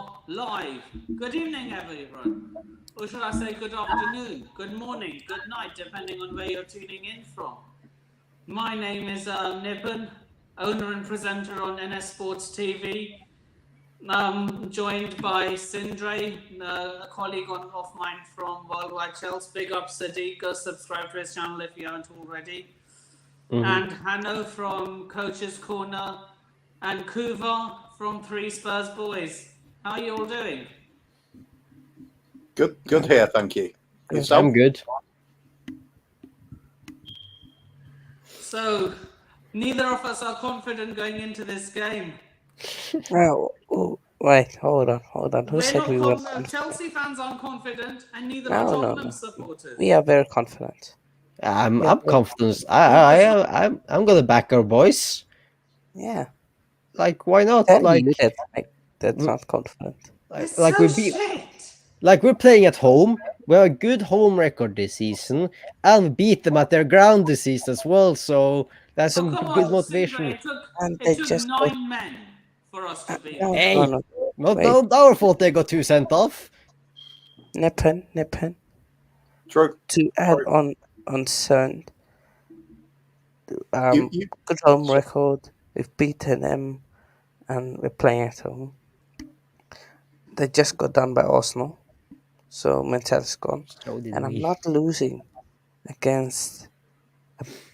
are live. Good evening, everyone. Or should I say good afternoon, good morning, good night, depending on where you're tuning in from. My name is Nipun, owner and presenter on NS Sports TV. Joined by Sindre, a colleague of mine from Worldwide Chelsea. Big up Sadiq, go subscribe to his channel if you haven't already. And Hanno from Coach's Corner, and Kuva from Three Spurs Boys. How are you all doing? Good here, thank you. Yourself? I'm good. So, neither of us are confident going into this game. Wait, hold on. Who said we were confident? Chelsea fans aren't confident, and neither are Tottenham supporters. We are very confident. I'm confident. I'm gonna back our boys. Yeah. Like, why not? Tell Like you that's not confident. It's like so we shit. like we're playing at home. We have a good home record this season, and beat them at their ground this season as well. So that's some good motivation. Sindre, it took 9 men for us to beat. Hey, not our fault they got 2 sent off. Nippon. True. To add on Sund, good home record. We've beaten them, and we're playing at home. They just got done by Arsenal, so mentality's gone. And I'm not losing against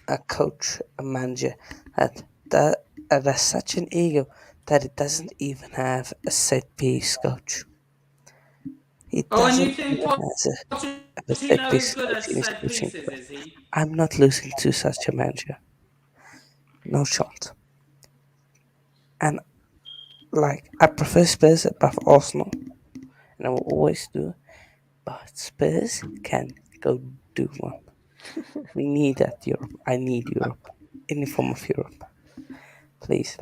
a coach, a manager that has such an ego that it doesn't even have a set piece coach. He doesn't even have a set piece coach in his coaching club. I'm not losing to such a manager. No shot. And I prefer Spurs above Arsenal, and I will always do. But Spurs can go do one. We need that Europe. I need Europe. Any form of Europe. Please,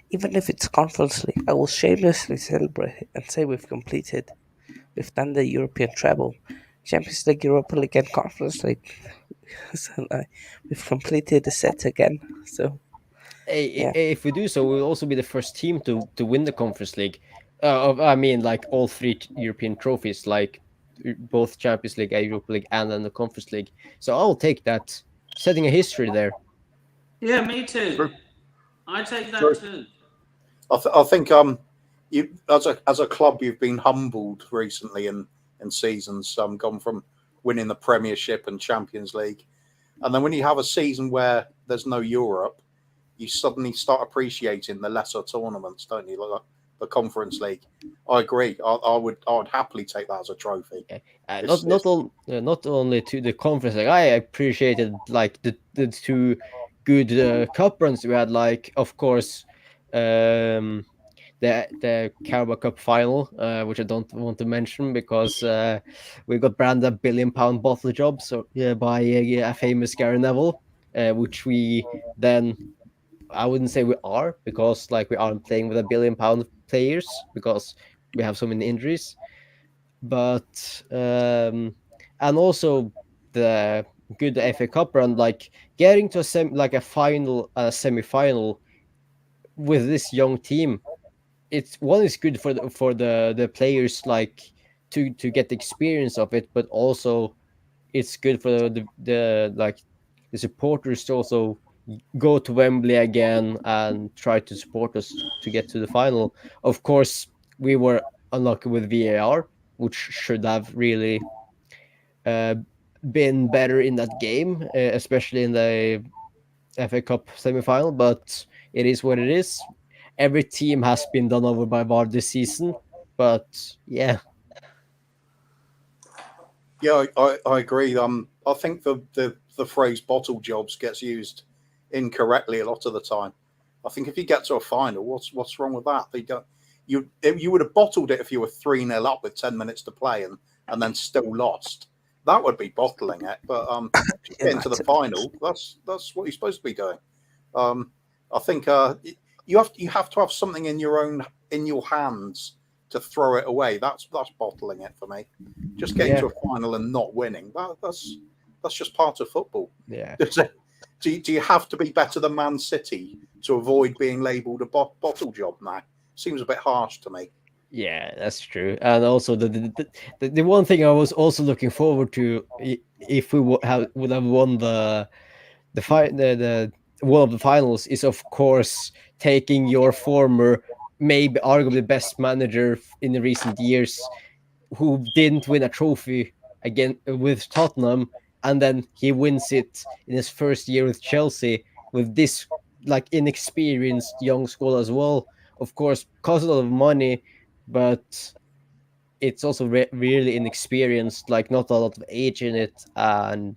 even if it's Conference League, I will shamelessly celebrate it and say we've done the European treble. Champions League, Europa League, and Conference League. So, we've completed the set again. So, if we do so, we'll also be the first team to win the Conference League. All 3 European trophies, like both Champions League, Europa League, and then the Conference League. So I'll take that, setting a history there. Yeah, me too. I take that too. I think you as a club you've been humbled recently in seasons. Gone from winning the Premiership and Champions League, and then when you have a season where there's no Europe, you suddenly start appreciating the lesser tournaments, don't you? Like the Conference League. I agree. I would happily take that as a trophy. Not only to the Conference League. I appreciated the 2 good cup runs we had. Like, of course, the Carabao Cup final, which I don't want to mention because we got branded a £1 billion bottle job. So by a famous Gary Neville, which we then. I wouldn't say we are, because we aren't playing with £1 billion players because we have so many injuries. But and also the good FA Cup run, getting to a semi-final with this young team. It's good for the players to get the experience of it, but also it's good for the supporters to also go to Wembley again and try to support us to get to the final. Of course, we were unlucky with VAR, which should have really been better in that game, especially in the FA Cup semi-final, but it is what it is. Every team has been done over by VAR this season, but yeah. Yeah, I agree. I think the phrase "bottle jobs" gets used incorrectly a lot of the time. I think if you get to a final, what's wrong with that? You would have bottled it if you were 3-0 up with 10 minutes to play and then still lost. That would be bottling it. But getting to the final, that's what you're supposed to be doing. I think you have to have something in your hands to throw it away. That's bottling it for me. Just getting to a final and not winning, that's just part of football. Yeah. Do you have to be better than Man City to avoid being labelled a bottle job now? Seems a bit harsh to me. Yeah, that's true. And also the one thing I was also looking forward to, if we would have won the one of the finals, is of course taking your former, maybe arguably best manager in the recent years, who didn't win a trophy again with Tottenham, and then he wins it in his first year with Chelsea with this like inexperienced young squad as well. Of course, costs a lot of money, but it's also really inexperienced, like not a lot of age in it. And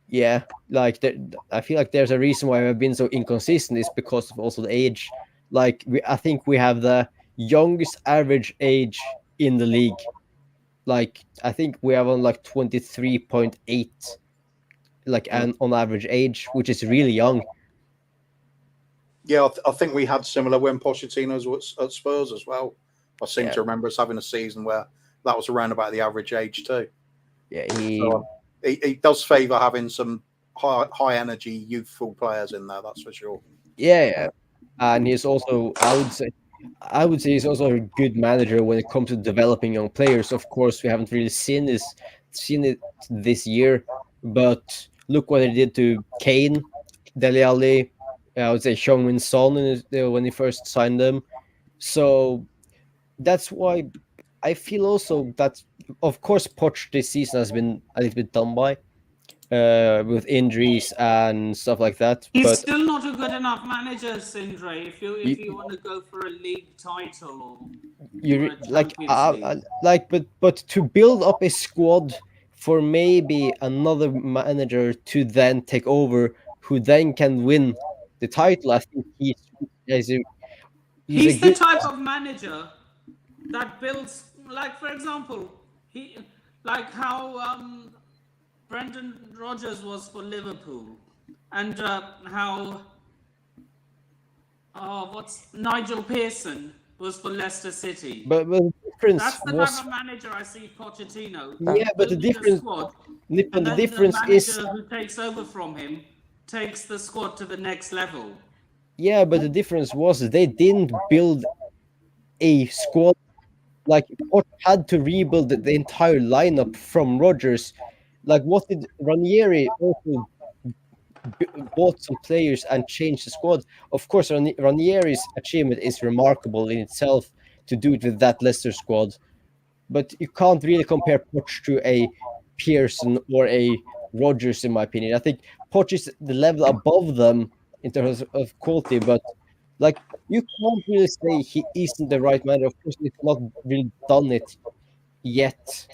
yeah, like I feel like there's a reason why I've been so inconsistent is because of also the age. Like I think we have the youngest average age in the league. Like I think we have on like 23.8, like Mm. an on average age, which is really young. Yeah, I think we had similar when Pochettino was at Spurs as well. I seem Yeah. to remember us having a season where that was around about the average age too. Yeah, So it does favour having some high energy, youthful players in there. That's for sure. yeah, and he's also I would say he's also a good manager when it comes to developing young players. Of course, we haven't really seen it this year, but look what he did to Kane, Dele Alli, I would say Heung-min Son when he first signed them. So that's why I feel also that, of course, Poch this season has been a little bit done by with injuries and stuff like that. He's But still not a good enough manager, Sindre. If you, you want to go for a league title or you a Champions League, like but to build up a squad for maybe another manager to then take over, who then can win the title. I think he's a he's the good. type of manager that builds, like for example, he like how Brendan Rodgers was for Liverpool, and how what's Nigel Pearson was for Leicester City. But the difference That's the was type of manager I see Pochettino. yeah, but the Building a difference squad, Nippon, and the then the difference is manager who takes over from him takes the squad to the next level. yeah, but the difference was they didn't build a squad. Like Poch had to rebuild the entire lineup from Rodgers. Like what did Ranieri also bought some players and changed the squad? Of course, Ranieri's achievement is remarkable in itself to do it with that Leicester squad, but you can't really compare Poch to a Pearson or a Rodgers, in my opinion. I think Poch is the level above them in terms of quality, but like you can't really say he isn't the right man. Of course, he's not really done it yet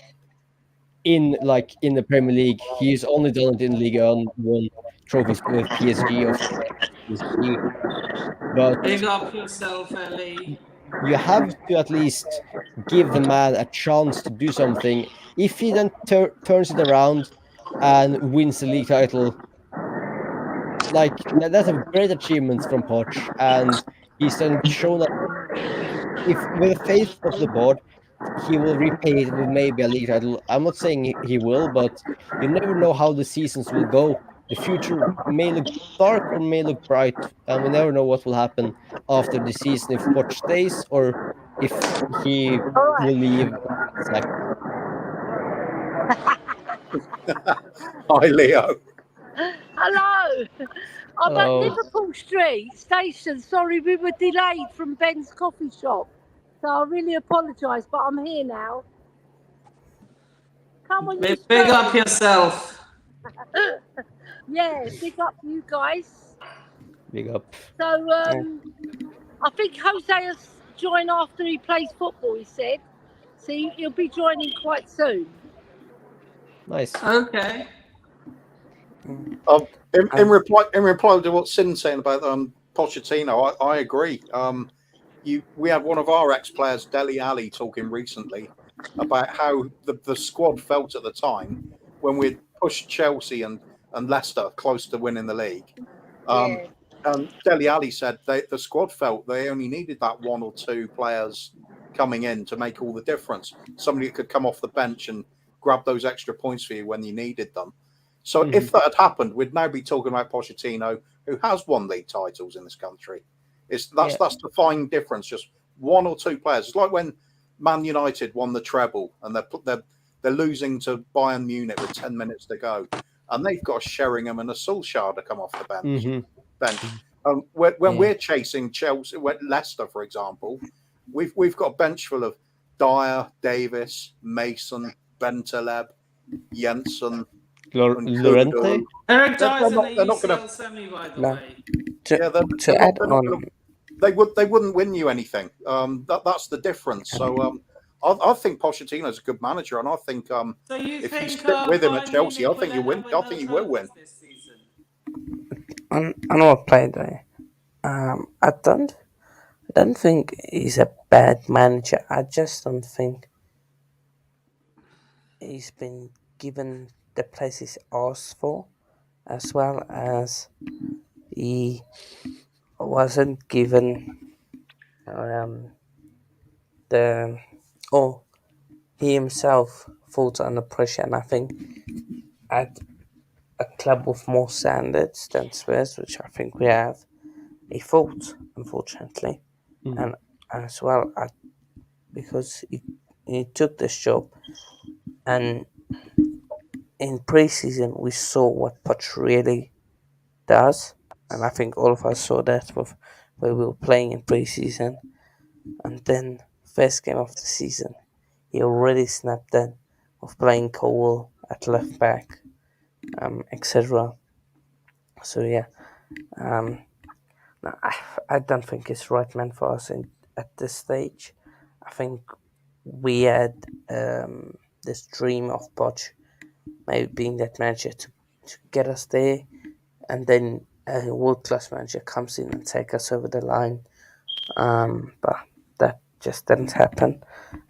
in the Premier League. He's only done it in Ligue 1, won trophies with PSG, of course, PSG. But Big up yourself, Ellie. you have to at least give the man a chance to do something. If he then turns it around and wins the league title, like that's a great achievement from Poch, and he's then shown that if with the faith of the board, he will repay it with maybe a league title. I'm not saying he will, but you never know how the seasons will go. The future may look dark or may look bright, and we never know what will happen after the season if Poch stays or if he All right. will leave. Sacked. Hi, Leo. Hello. I'm at Oh, Liverpool Street Station. Sorry, we were delayed from Ben's coffee shop. So I really apologise, but I'm here now. Come on, you Big up Spurs. yourself. Yeah, big up you guys. big up. So I think Jose has joined after he plays football, he said. So he'll be joining quite soon. Nice. Okay. In reply to what Sin's saying about Pochettino, I agree. We had one of our ex-players, Dele Alli, talking recently about how the squad felt at the time when we'd pushed Chelsea and Leicester close to winning the league. Yeah. And Dele Alli said the squad felt they only needed that one or two players coming in to make all the difference. Somebody that could come off the bench and grab those extra points for you when you needed them. So if that had happened, we'd now be talking about Pochettino, who has won league titles in this country. That's the fine difference. Just one or two players. It's like when Man United won the treble, and they're losing to Bayern Munich with 10 minutes to go, and they've got a Sheringham and a Solskjaer to come off the bench. When we're chasing Chelsea, Leicester, for example, we've got a bench full of Dyer, Davis, Mason, Bentaleb, Jensen, Llorente. Eric Dyer's in the they're not UCL gonna. semi, by the No. way. To add on, they wouldn't win you anything. That's the difference. So I think Pochettino's a good manager, and I think So you if think you stick with him at Bayern Chelsea, I Munich think will you end win. up with I no think you will win. trophies this season? on what play there, I don't think he's a bad manager. I just don't think he's been given the place he's asked for, as well as he wasn't given the he himself fought under pressure, and I think at a club with more standards than Spurs, which I think we have, he fought, unfortunately, and as well because he took this job, and in pre-season we saw what Poch really does, and I think all of us saw that with where we were playing in pre-season, and then first game of the season, he already snapped in of playing Cole at left back, etc. So yeah, no, I don't think it's right man for us at this stage. I think we had this dream of Poch maybe being that manager to get us there, and then a world class manager comes in and take us over the line. But that just didn't happen.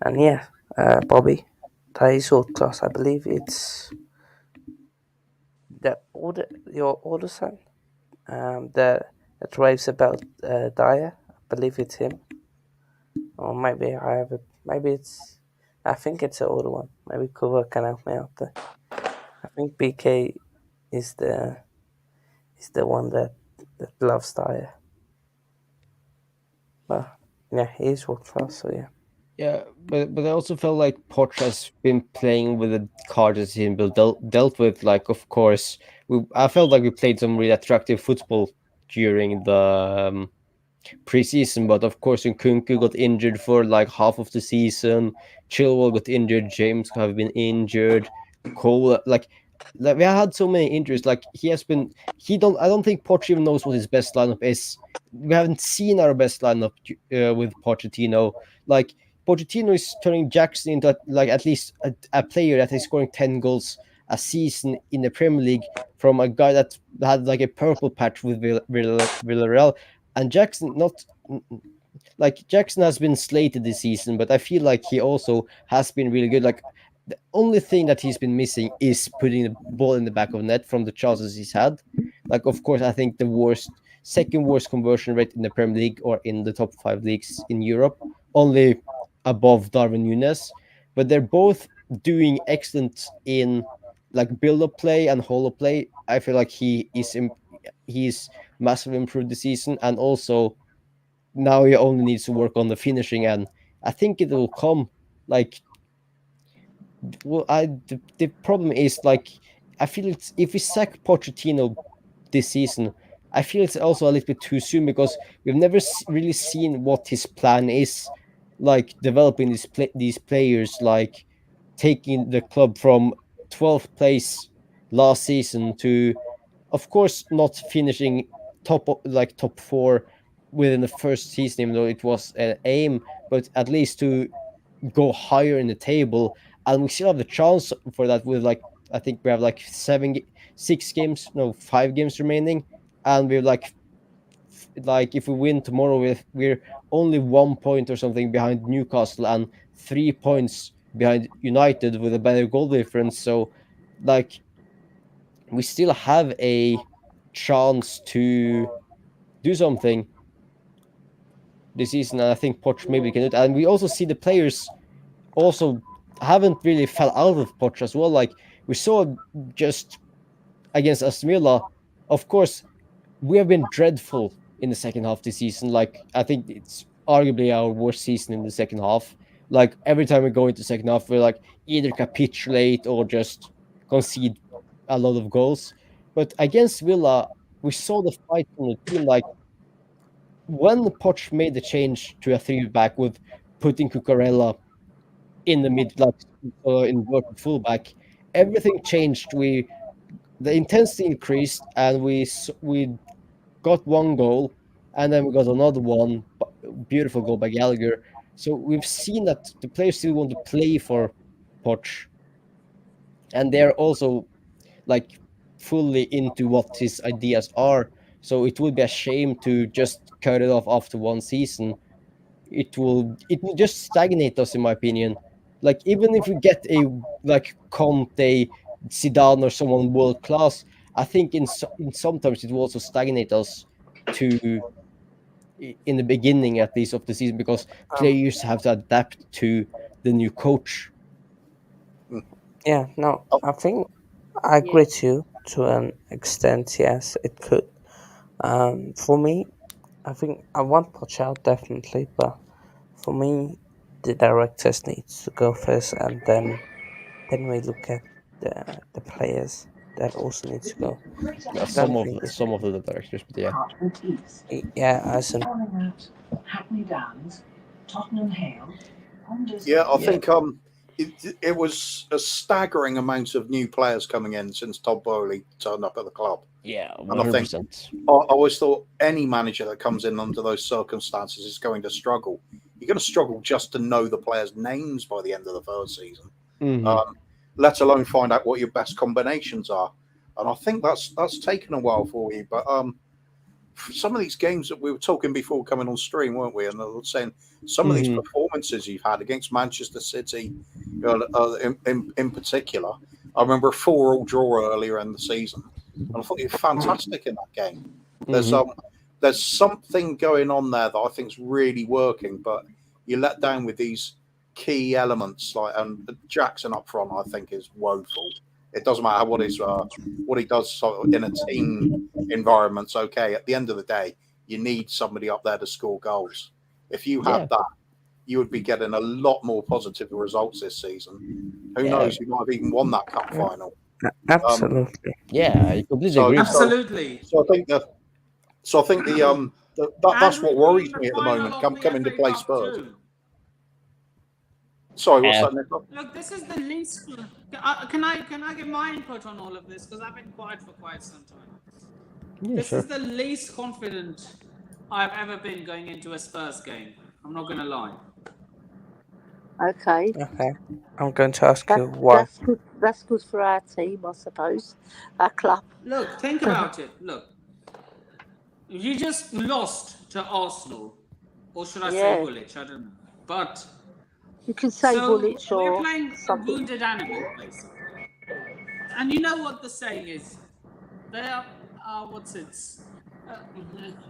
And yeah, Bobby, that is world class. I believe it's your older son, that raves about Dyer. I believe it's him, or maybe maybe it's. I think it's the older one. Maybe Kuva can help me out there. I think BK is the one that loves Dyer. But yeah, he's world class. So yeah. Yeah, but I also felt like Poch has been playing with the cards that he's been dealt with. Like, of course, I felt like we played some really attractive football during the preseason, but of course, Nkunku got injured for like half of the season. Chilwell got injured. James have been injured. Cole, like we had so many injuries. Like he has been. I don't think Poch even knows what his best lineup is. We haven't seen our best lineup with Pochettino. Like Pochettino is turning Jackson into like at least a player that is scoring 10 goals a season in the Premier League from a guy that had like a purple patch with Villarreal, and Jackson not like Jackson has been slated this season, but I feel like he also has been really good. Like the only thing that he's been missing is putting the ball in the back of net from the chances he's had. Like, of course, I think the second worst conversion rate in the Premier League or in the top 5 leagues in Europe, only above Darwin Nunes. But they're both doing excellent in like build-up play and hold-up play. I feel like he's massively improved the season, and also now he only needs to work on the finishing, and I think it will come. Like, well, the problem is like I feel it's if we sack Pochettino this season, I feel it's also a little bit too soon because we've never really seen what his plan is, like developing these players, like taking the club from 12th place last season to, of course, not finishing top four within the first season, even though it was an aim, but at least to go higher in the table. And we still have the chance for that with like I think we have like 6 games, no 5 games remaining, and we're like if we win tomorrow, we're only 1 point or something behind Newcastle and 3 points behind United with a better goal difference. So like we still have a chance to do something this season, and I think Poch maybe can do it. And we also see the players also haven't really fell out of Poch as well. Like we saw just against Aston Villa, of course, we have been dreadful in the second half this season. Like I think it's arguably our worst season in the second half. like every time we go into second half, we like either capitulate or just concede a lot of goals. But against Villa, we saw the fight from the team. Like when Poch made the change to a three back with putting Cucurella in the mid, like inverted fullback, everything changed. The intensity increased, and we got one goal, and then we got another one. Beautiful goal by Gallagher. So we've seen that the players still want to play for Poch, and they're also like fully into what his ideas are. So it would be a shame to just cut it off after one season. It will just stagnate us, in my opinion. Like even if we get a like Conte, Zidane, or someone world class, I think in sometimes it will also stagnate us to in the beginning at least of the season, because players have to adapt to the new coach. Yeah, no, Oh. I think I agree to you to an extent. Yes, it could. For me, I think I want Poch out definitely, but for me, the directors needs to go first, and then we look at the players that also need to go. Yeah, I don't think it's some of the directors, but yeah. yeah, as an Yeah, I Yeah. think it was a staggering amount of new players coming in since Todd Bowley turned up at the club. Yeah, And I think 100%. I always thought any manager that comes in under those circumstances is going to struggle. You're going to struggle just to know the players' names by the end of the first season, let alone find out what your best combinations are. And I think that's taken a while for you. But some of these games that we were talking before coming on stream, weren't we? And I was saying some of these performances you've had against Manchester City, in particular. I remember a 4-4 draw earlier in the season, and I thought you were fantastic in that game. There's something going on there that I think is really working, but you're let down with these key elements like Jackson up front. I think is woeful. It doesn't matter what he does sort of in a team environment's okay. At the end of the day, you need somebody up there to score goals. If you had that, you would be getting a lot more positive results this season. Who knows? You might have even won that cup final. absolutely. Yeah, I completely agree. Absolutely. So I think that's what worries me at the moment. Coming to play Spurs. Sorry, what's that, Nick? Look, this is the least. Can I give my input on all of this, because I've been quiet for quite some time. Yeah, this sure. is the least confident I've ever been going into a Spurs game. I'm not going to lie. Okay. Okay, I'm going to ask you why. That's good for our team, I suppose. Our club. Look, think about it. Look, you just lost to Arsenal, or should I say Woolwich? I don't know. But you can say Woolwich or we're playing something. a wounded animal, basically. And you know what the saying is? There, what's it?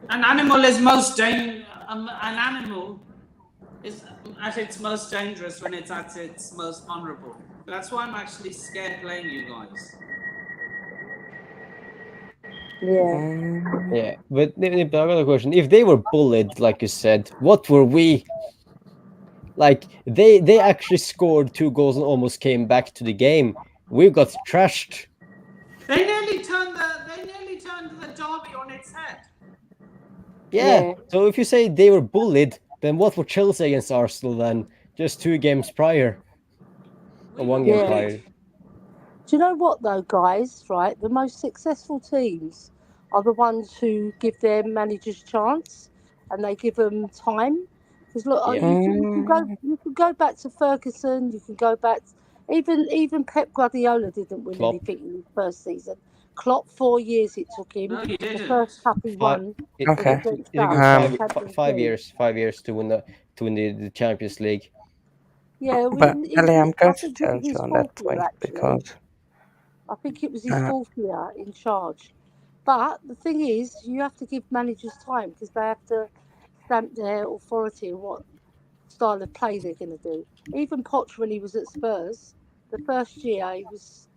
An animal is an animal is at its most dangerous when it's at its most vulnerable. That's why I'm actually scared playing you guys. Yeah, but I got a question. If they were bullied, like you said, what were we? Like they actually scored 2 goals and almost came back to the game. We got trashed. They nearly turned the derby on its head. Yeah. So if you say they were bullied, then what were Chelsea against Arsenal then? Just 2 games prior, or 1 game prior. Do you know what though, guys? Right, the most successful teams are the ones who give their managers chance and they give them time. Because look, you can go back to Ferguson. You can go back. Even Pep Guardiola didn't win anything in his first season. Klopp, 4 years it took him. No, he didn't. The first cup he won. It took 5 years to win the Champions League. Yeah, but Ellie, I'm going to challenge you on that point because I think it was his 4th year in charge. But the thing is, you have to give managers time because they have to stamp their authority on what style of play they're going to do. Even Poch, when he was at Spurs, the first year he was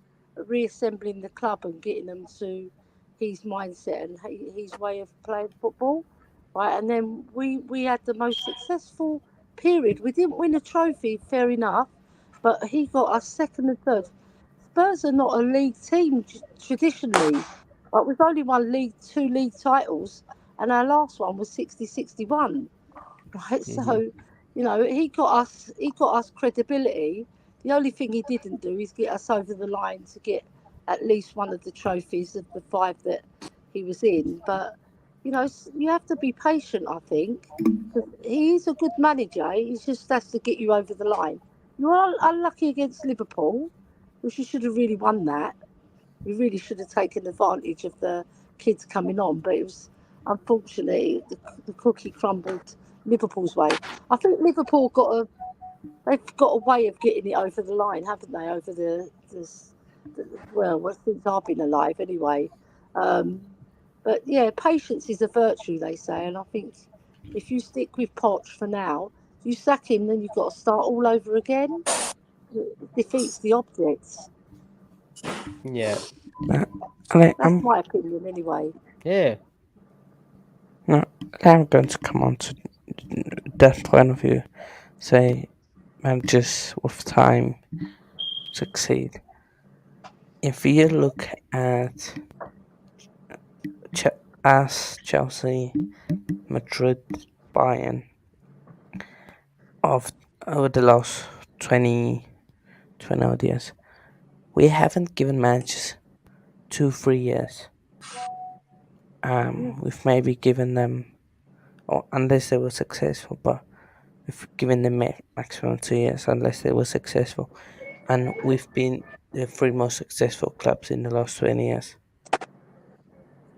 reassembling the club and getting them to his mindset and his way of playing football. Right, and then we had the most successful period. We didn't win a trophy, fair enough, but he got us second and third. Spurs are not a league team traditionally, but we've only won two league titles, and our last one was 60-61. Right, so he got us credibility. The only thing he didn't do is get us over the line to get at least one of the trophies of the five that he was in. But you have to be patient, I think, because he is a good manager. He just has to get you over the line. You are unlucky against Liverpool, which you should have really won that. We really should have taken advantage of the kids coming on, but it was unfortunately the cookie crumbled Liverpool's way. I think Liverpool they've got a way of getting it over the line, haven't they? Over well, since I've been alive, anyway. Um, but yeah, patience is a virtue, they say, and I think if you stick with Poch for now, you sack him, then you've got to start all over again. It defeats the object. Yeah. That's my opinion, anyway. Yeah. No, I'm going to come on to that point of view. Say, managers with time succeed. If you look at as Chelsea, Madrid, Bayern of over the last 20 odd years, we haven't given managers 2-3 years. We've maybe given them, or unless they were successful, but we've given them maximum 2 years unless they were successful, and we've been the three most successful clubs in the last 20 years.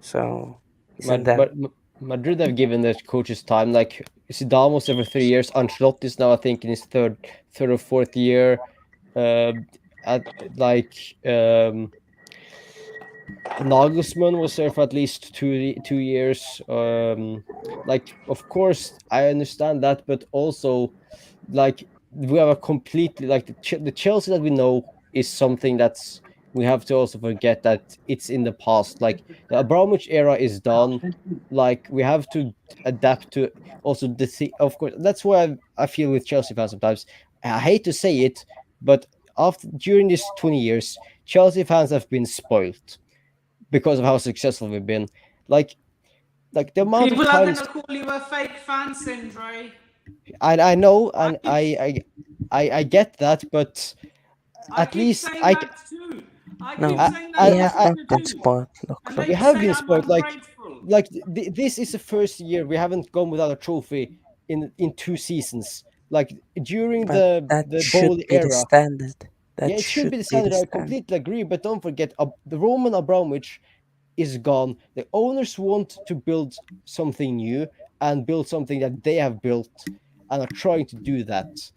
So isn't that Madrid have given their coaches time. Like Zidane was every 3 years. Ancelotti is now, I think, in his third or fourth year. At like Nagelsmann was there for at least 2 years. Like, of course, I understand that, but also, like, we have a completely like the Chelsea that we know is something that's we have to also forget that it's in the past. Like the Abramovich era is done. Like we have to adapt to also of course, that's why I feel with Chelsea fans sometimes. I hate to say it, but after during these 20 years, Chelsea fans have been spoiled because of how successful we've been. Like the amount People of are times going to call you a fake fan, Sindre. I know, and I get that, but I at keep least saying I that too. I no? keep saying We that to have not Twitter been too. spoiled. Look, And look. we they have say been I'm spoiled. ungrateful. This is the first year we haven't gone without a trophy in 2 seasons. Like during But that the should Bowley be the era, standard. yeah, That it should should be the be the standard. I standard. completely agree, but don't forget, the Roman Abramovich is gone. The owners want to build something new and build something that they have built and are trying to do that.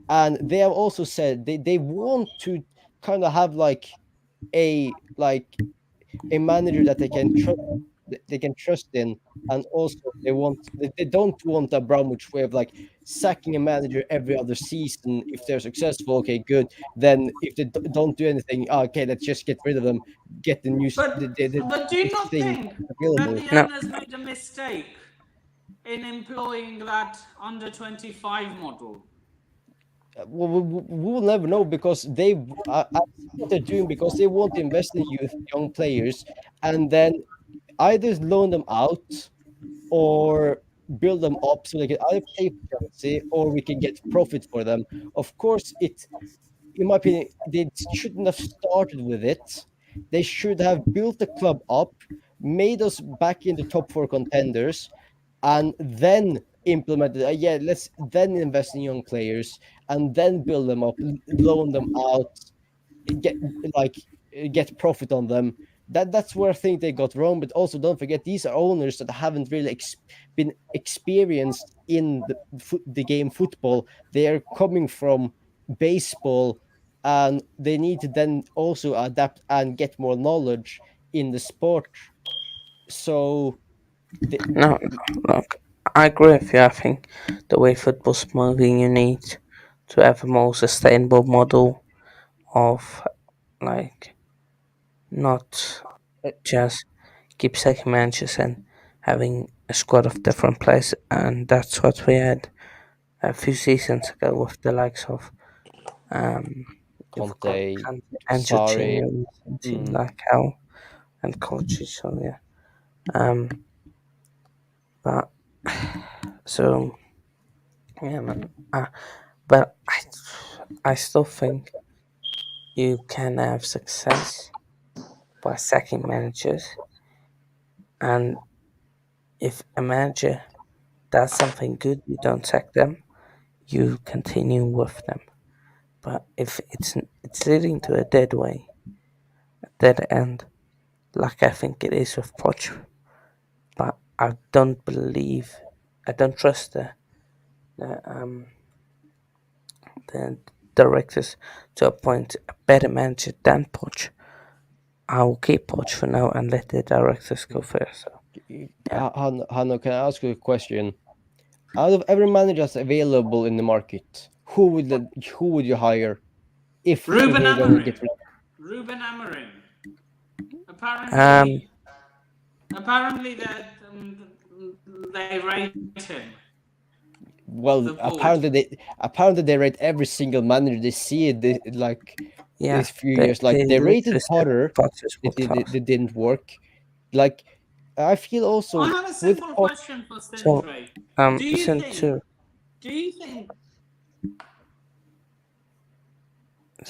And they have also said they want to kind of have like a manager that they can trust in, and also they don't want a Abramovich way of like sacking a manager every other season if they're successful. Okay, good. Then if they don't do anything, okay, let's just get rid of them, get the new But do you this not thing think that available. the No, owners made a mistake in employing that under 25 model? We will never know because I see what they're doing because they want to invest in youth, young players, and then either loan them out or build them up so they can either play for Chelsea or we can get profit for them. Of course, in my opinion, they shouldn't have started with it. They should have built the club up, made us back into top four contenders, and then implemented. Yeah, let's then invest in young players and then build them up, loan them out, get like get profit on them. That's where I think they got wrong. But also, don't forget these are owners that haven't really been experienced in the game football. They are coming from baseball, and they need to then also adapt and get more knowledge in the sport. So, the, no, look. I agree with you. I think the way football's moving, you need to have a more sustainable model of like not just keep second managers and having a squad of different players, and that's what we had a few seasons ago with the likes of you've got Conte, and Sarri. Jorginho team like how and coaches. So yeah, but so yeah, man. But I still think you can have success by sacking managers, and if a manager does something good, you don't sack them. You continue with them. But if it's leading to a dead end, like I think it is with Poch, but I don't trust the um the directors to appoint a better manager than Poch. I will keep Poch for now and let the directors go first. So yeah, Hanno, can I ask you a question? Out of every manager that's available in the market, who would you hire if Ruben we're going to Amorim. get rid? Ruben Amorim. um, Apparently that they rate him. Well, The board. apparently they rate every single manager they see it like yeah, these few years. Like they they literally rated said Potter, Potter's world class. it didn't work. Like I feel I also have a with simple Potter. question for So Sindre. Do you listen think? to Do you think?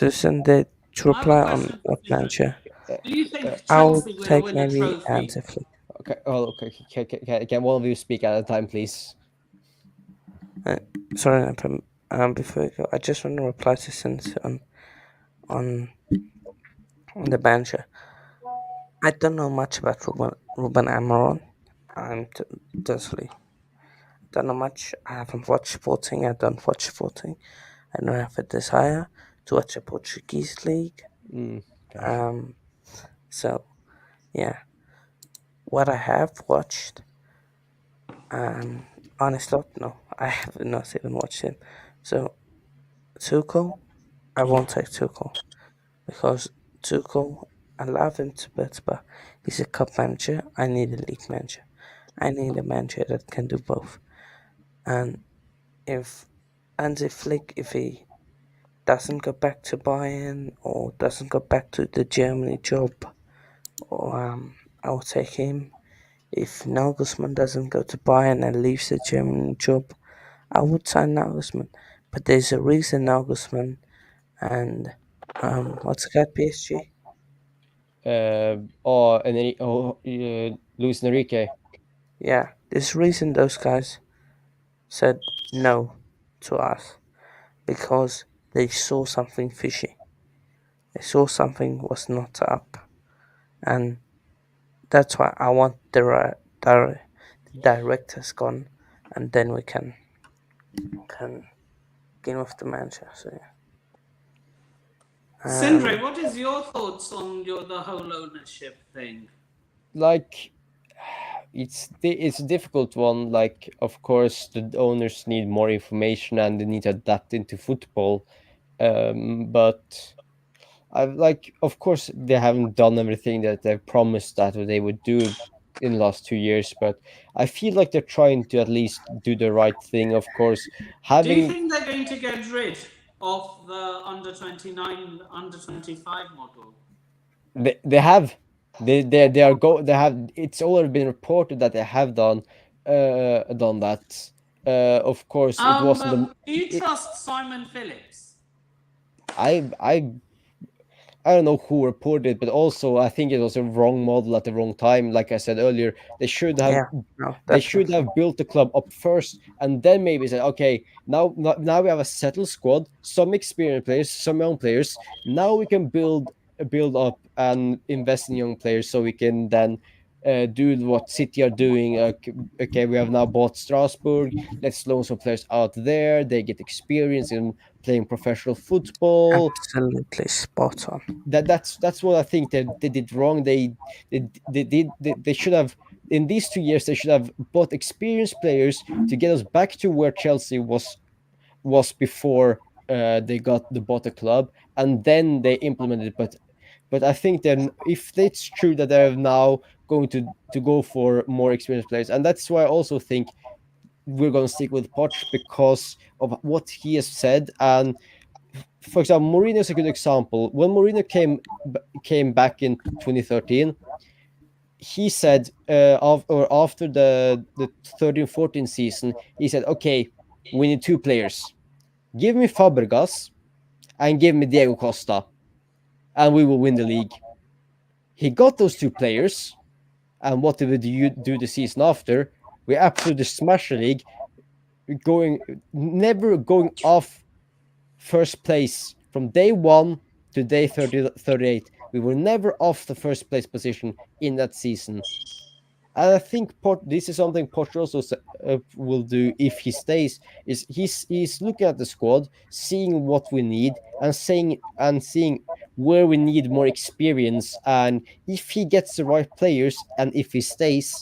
listen the to I have a reply on question for what Sindre. manager. Do you think I'll Chelsea will take win a maybe trophy? Hansi Flick. Okay, oh, okay. Can one of you speak at a time, please? Uh, sorry, before you go, I just want to reply to Sins on the manager. I don't know much about Ruben Amorim. I'm totally don't know much. I haven't watched sporting. I don't watch sporting. I don't have a desire to watch a Portuguese league. Okay. Um, so yeah, what I have watched, honestly, no, I have not even watched him. So Tuchel, I won't take Tuchel because Tuchel, I love him to bits, but he's a cup manager. I need a league manager. I need a manager that can do both. And if Hansi Flick, if he doesn't go back to Bayern or doesn't go back to the Germany job, or I will take him. If Nagelsmann doesn't go to Bayern and leaves the German job, I would sign Nagelsmann. But there's a reason Nagelsmann and what's the guy at PSG? Luis Enrique. Yeah, there's a reason those guys said no to us because they saw something fishy. They saw something was not up, and that's why I want the directors gone, and then we can get with the manager. So yeah. Sindre, what is your thoughts on the whole ownership thing? Like it's a difficult one. Like of course the owners need more information and they need to adapt into football. But I've like of course they haven't done everything that they've promised that they would do in the last 2 years, but I feel like they're trying to at least do the right thing. Of course, Do you having think they're going to get rid of the under 29, under 25 model? they have they are go they have it's already been reported that they have done that. Of course, it wasn't the Do you it, trust Simon Phillips? I I don't know who reported it, but also I think it was a wrong model at the wrong time. Like I said earlier, Yeah, no, they should definitely. have built the club up first and then maybe say, okay, now we have a settled squad, some experienced players, some young players. Now we can build up and invest in young players so we can then do what City are doing. Okay, we have now bought Strasbourg. Let's loan some players out there. They get experience in playing professional football. Absolutely spot on. That's what I think they did wrong. They should have in these 2 years they should have bought experienced players to get us back to where Chelsea was before they got the bought a club, and then they implemented it. But I think then if it's true that they're now going to go for more experienced players, and that's why I also think we're going to stick with Poch because of what he has said. And for example, Mourinho is a good example. When Mourinho came back in 2013, he said after the 13-14 season, he said, okay, we need 2 players. Give me Fabregas and give me Diego Costa, and we will win the league. He got those 2 players, and what did we do the season after? We absolutely smashed the league, never going off first place from day 1 to day 38. We were never off the first place position in that season. And I think this is something Poch also will do if he stays. Is he's looking at the squad, seeing what we need, and seeing where we need more experience. And if he gets the right players, and if he stays,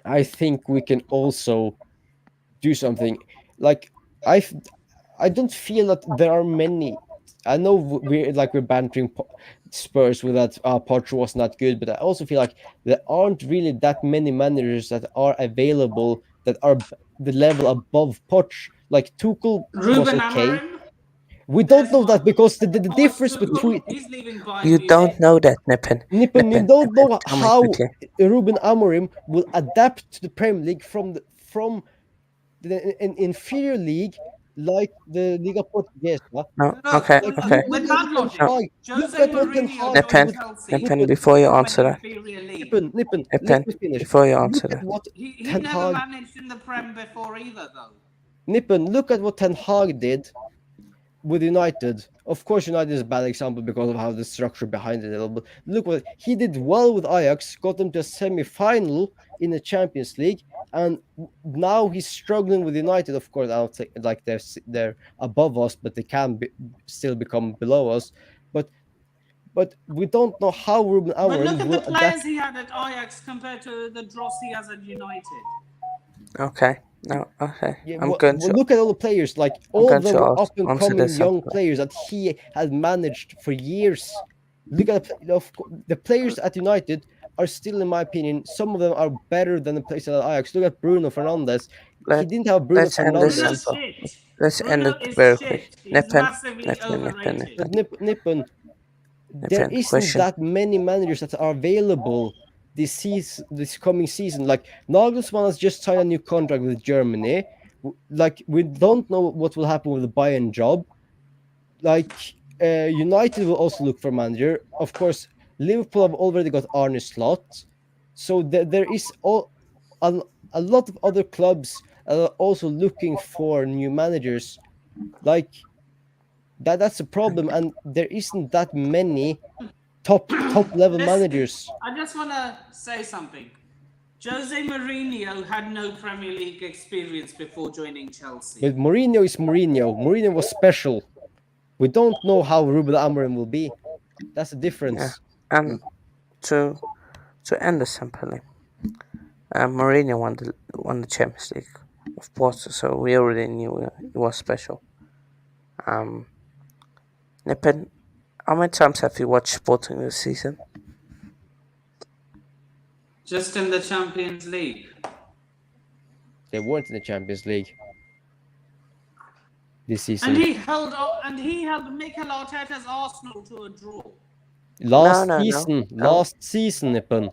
I think we can also do something. Like I don't feel that there are many. I know we're bantering Spurs with that Poch was not good, but I also feel like there aren't really that many managers that are available that are the level above Poch. Like Tuchel was Ruben okay. Amorim? We don't know that because the difference Tuchel, between he's leaving Bayern You Munich. don't know that, Nippon. Nippon, you don't know tell me how quickly. Ruben Amorim will adapt to the Premier League from an inferior league like the Liga Portuguesa. No, No, okay, well, okay. with Look that at logic, Ten Hag. Jose Look at what Ten Mourinho Hag joined did. Chelsea Nippon, before you from an answer that. inferior league. Nippon, let Nippon, me finish. before you answer Look at that. what He Ten never Hag. managed in the Prem before either, though. Nippon, look at what Ten Hag did with United. Of course, United is a bad example because of how the structure behind it. But look what he did well with Ajax, got them to a semi-final in the Champions League, and now he's struggling with United. Of course, I don't think like they're above us, but they can still become below us. But we don't know how Ruben But look Amorim at will the players adapt. he had at Ajax compared to the dross he has at United. Okay, no, okay. Yeah, I'm going to. look at all the players, like all going of them to were up and answer coming this young something. players that he had managed for years. Look at the players at United are still, in my opinion, some of them are better than the players at Ajax. Look at Bruno Fernandes. He didn't have Bruno Let's end this Fernandes. Bruno's simple. shit. Let's end Bruno it is very shit. quick. He's Nippon, massively overrated. But Nippon, there isn't question. that many managers that are available this coming season. Like Nagelsmann has just signed a new contract with Germany. Like we don't know what will happen with the Bayern job. Like United will also look for a manager. Of course, Liverpool have already got Arne Slot, so there is a lot of other clubs also looking for new managers. Like that's a problem, and there isn't that many top level managers. I just want to say something. Jose Mourinho had no Premier League experience before joining Chelsea. But Mourinho is Mourinho. Mourinho was special. We don't know how Ruben Amorim will be. That's the difference. Yeah. And to end this simply, Mourinho won the Champions League, of course. So we already knew he was special. Nippon, how many times have you watched Sporting this season? Just in the Champions League. They weren't in the Champions League this season. And he held Mikel Arteta's Arsenal to a draw. Last season, Nippon.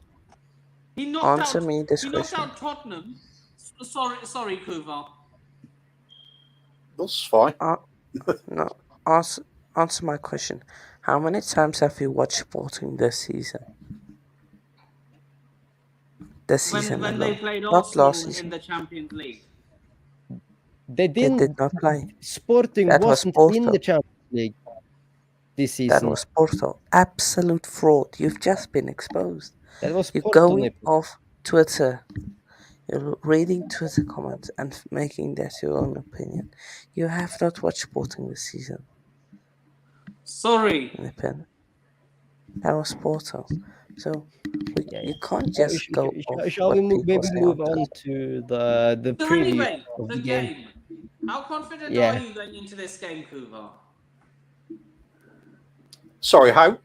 He knocked Answer me this He question. knocked out Tottenham. Sorry, Kuva. That's fine. No, answer my question. How many times have you watched Sporting this season? When they played not Arsenal last season. in the Champions League. They did not play. Sporting That wasn't was in the Champions League this season. That was Porto. Absolute fraud. You've just been exposed. That was You're Porto, going Nippon. off Twitter. You're reading Twitter comments and making that your own opinion. You have not watched Sporting this season. Sorry. Nippon. That was Porto. So you can't just go off. Shall we move on to the So preview anyway, of the game. How confident are you going into this game, Kuva? Sorry, how?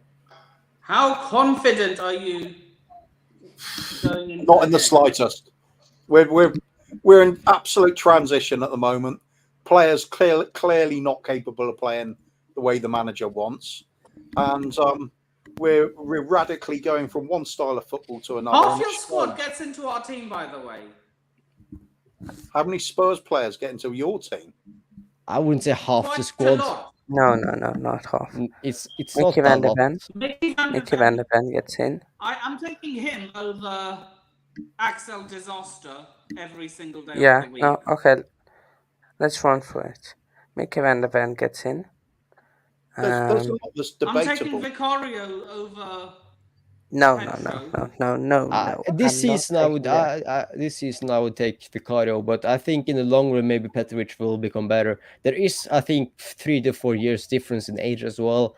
How confident are you going into Not in the slightest. We're we're in absolute transition at the moment. Players clearly not capable of playing the way the manager wants, and we're radically going from one style of football to another. Half your squad gets into our team, by the way. How many Spurs players get into your team? I wouldn't say half Quite the squad. a lot. No, not half. It's Mickey not Van that der lot. Ven. Mickey Van der Mickey Van der Ven gets in. I'm taking him over Axel Disaster every single day Yeah, of the week. no, okay. Let's run for it. Mickey Van der Ven gets in. There's a lot that's debatable. I'm taking Vicario over No. This season, this season I would take Vicario, but I think in the long run maybe Petrovic will become better. There is, I think, 3 to 4 years difference in age as well.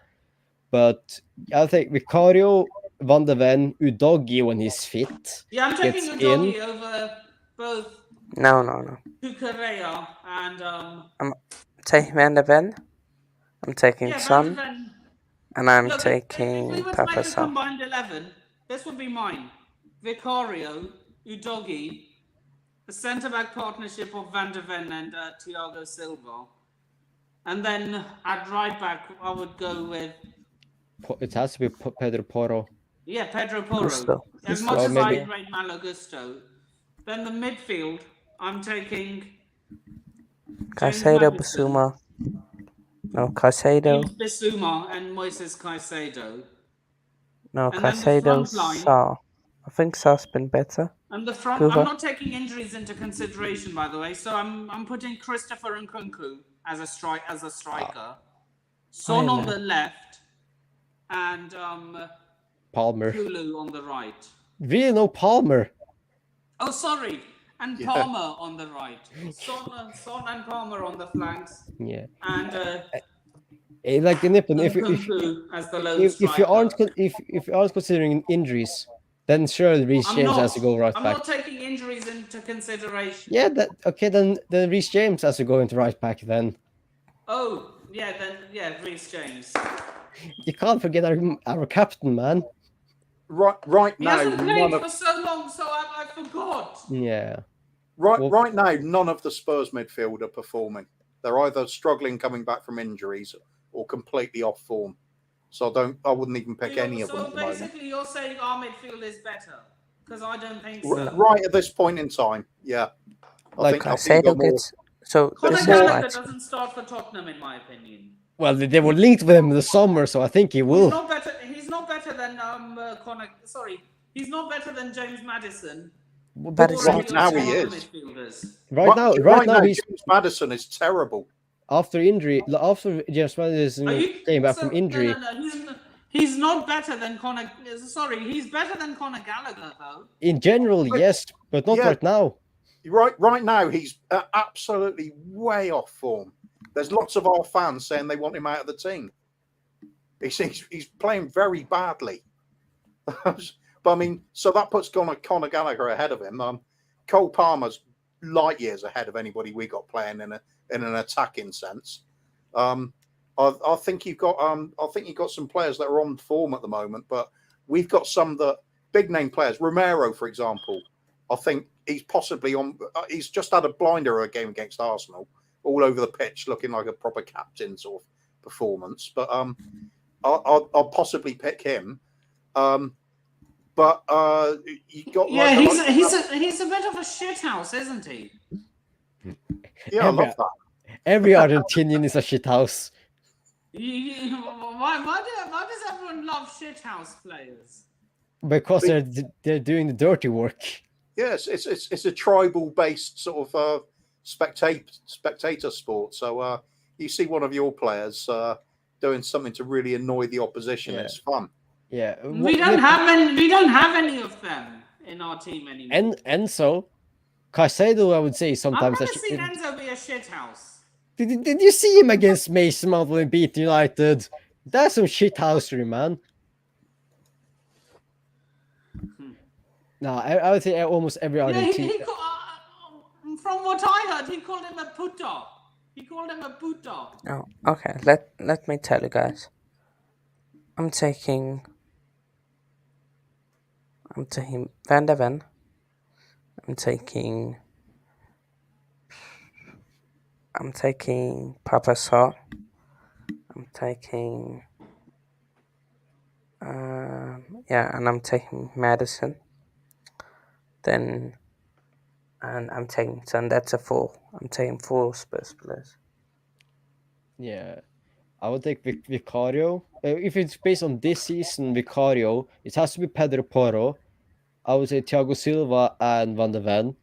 But I think Vicario, Van der Ven, Udogi when he's fit. Yeah, I'm taking Udogi over both. No. Cucurella and I'm taking Van der Ven. I'm taking Son. And I'm taking if we were to make a combined 11, this would be mine. Vicario, Udogi, the centre-back partnership of Van der Ven and Thiago Silva. And then at right-back, I would go with... It has to be Pedro Porro. Yeah, Pedro Porro. As much as I rate Malo Gusto. Then the midfield, I'm taking... Caicedo, Bissouma. No, Caicedo. Bissouma and Moises Caicedo. No, Caicedo, Sarr. I think Sarr's been better. And the front, I'm not taking injuries into consideration, by the way. So I'm putting Christopher Nkunku as a striker. Son on the left, and Palmer. Kulu on the right. Really, no Palmer? Oh, sorry. And Palmer on the right. Son and Palmer on the flanks. Yeah. And like Nippon, if you aren't considering injuries, then sure, Reece James has to go right back. I'm not taking injuries into consideration. Yeah, then Reece James has to go into right back then. Oh, yeah, Reece James. You can't forget our captain, man. Right now, he hasn't played for so long, so I forgot. Yeah. Right now, none of the Spurs midfield are performing. They're either struggling coming back from injuries or completely off form. So I wouldn't even pick any of them at the moment. So basically, you're saying our midfield is better because I don't think so. Right at this point in time, yeah. I think Caicedo gets. So Conor Gallagher doesn't start for Tottenham, in my opinion. Well, they were linked with him in the summer, so I think he will. He's not better than Conor. Sorry, he's not better than James Madison. But right now he is. Right now, James Madison is terrible. After James Madison came back from injury. No. He's not better than Conor. Sorry, he's better than Conor Gallagher, though. In general, yes, but not right now. Right now, he's absolutely way off form. There's lots of our fans saying they want him out of the team. He's playing very badly. But I mean, so that puts Conor Gallagher ahead of him. Cole Palmer's light years ahead of anybody we got playing in an attacking sense. I think you've got some players that are on form at the moment, but we've got some that big name players. Romero, for example, I think he's possibly on. He's just had a blinder a game against Arsenal, all over the pitch, looking like a proper captain sort of performance. But I'll possibly pick him. But you got he's a bit of a shithouse, isn't he? Yeah, I love that. Every Argentinian is a shithouse. Why does everyone love shithouse players? Because they're doing the dirty work. Yes, it's a tribal based sort of spectator sport. So you see one of your players doing something to really annoy the opposition. Yeah. It's fun. Yeah, we don't have any of them in our team anymore. And Enzo, Caicedo, I would say sometimes. I've never seen Enzo be a shithouse. Did you see him against Mason Mount when he beat United? That's some shithousery, man. No, I would say almost every Argentine. From what I heard, he called him a puto. Oh, okay. Let me tell you guys. I'm taking Van der Ven. I'm taking I'm taking Papa Sarr. I'm taking and I'm taking Madison. Then and I'm taking Son. That's a 4. I'm taking 4 Spurs players. Yeah, I would take Vicario. If it's based on this season, Vicario, it has to be Pedro Porro. I would say Thiago Silva and Van de Ven,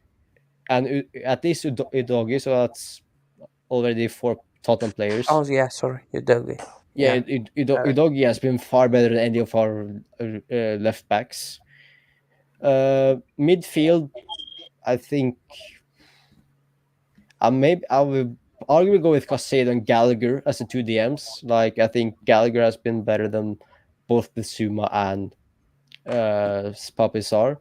and at least Udogi, so that's already 4 Tottenham players. Oh yeah, sorry, Udogi. Yeah, Udogi has been far better than any of our left backs. Midfield, I think I will arguably go with Casado and Gallagher as the 2 DMs. Like, I think Gallagher has been better than both Bissouma and Papisar,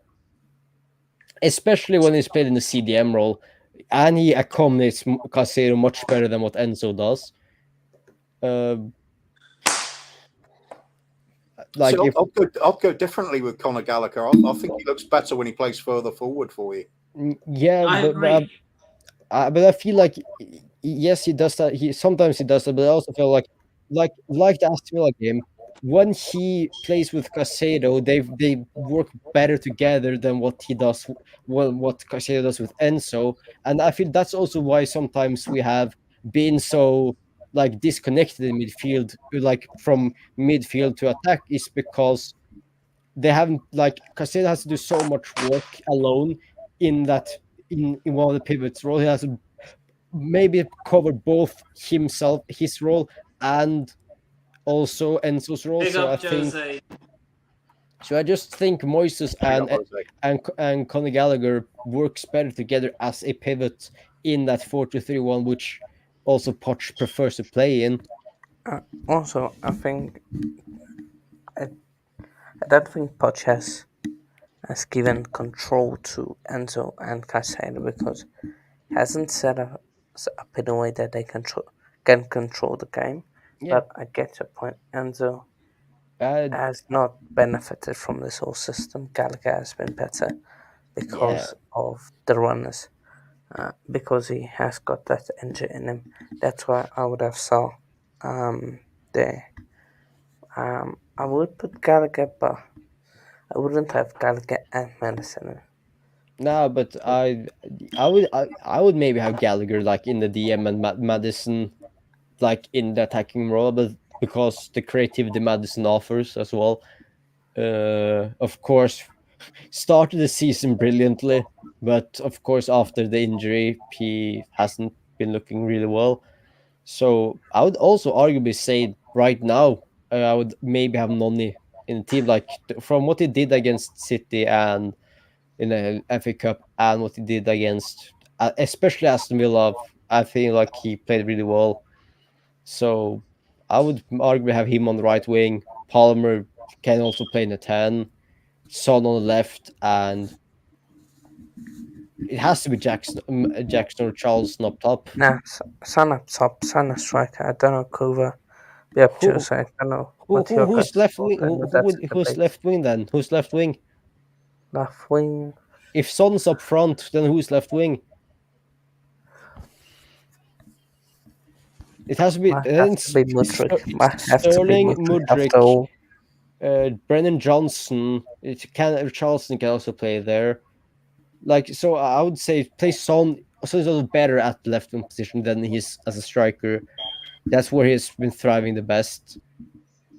especially when he's played in the CDM role, and he accommodates Casado much better than what Enzo does. Like, so I'll go differently with Conor Gallagher. I think he looks better when he plays further forward for you. Yeah, but I feel like yes, he does that. Sometimes he does that, but I also feel like the Aston Villa game, when he plays with Casado, they work better together than what he does. What Casado does with Enzo, and I feel that's also why sometimes we have been so like disconnected in midfield, like from midfield to attack, is because they haven't, like, Casado has to do so much work alone in that in one of the pivots role. He has to maybe cover both his role, and also Enzo's role. Big So up, Jose. I just think Moises and Conor Gallagher works better together as a pivot in that 4-2-3-1, which also Poch prefers to play in. Also, I think I don't think Poch has given control to Enzo and Casado because he hasn't set up in a way that they can control the game. Yeah. But I get your point. Enzo has not benefited from this whole system. Gallagher has been better because of the runners, because he has got that engine in him. That's why I would have saw there. I would put Gallagher, but I wouldn't have Gallagher and Madison. No, but I would maybe have Gallagher like in the DM and Madison like in the attacking role, but because the creativity Madison offers as well. Of course, started the season brilliantly, but of course after the injury, he hasn't been looking really well. So I would also arguably say right now, I would maybe have Noni in the team, like from what he did against City and in the FA Cup, and what he did against, especially Aston Villa. I think like he played really well. So I would arguably have him on the right wing. Palmer can also play in the 10. Son on the left, and it has to be Jackson or Charleston up top. Nah, Son up top, Son a striker. I don't know Kova. Be up to so I don't know who's left wing. Who's left wing then? Who's left wing? Left wing. If Son's up front, then who's left wing? It has to be Mudryk. Sterling, Mudryk, Brennan Johnson. Charleston can also play there. Like, so I would say play Son. So he's also better at the left wing position than he's as a striker. That's where he's been thriving the best.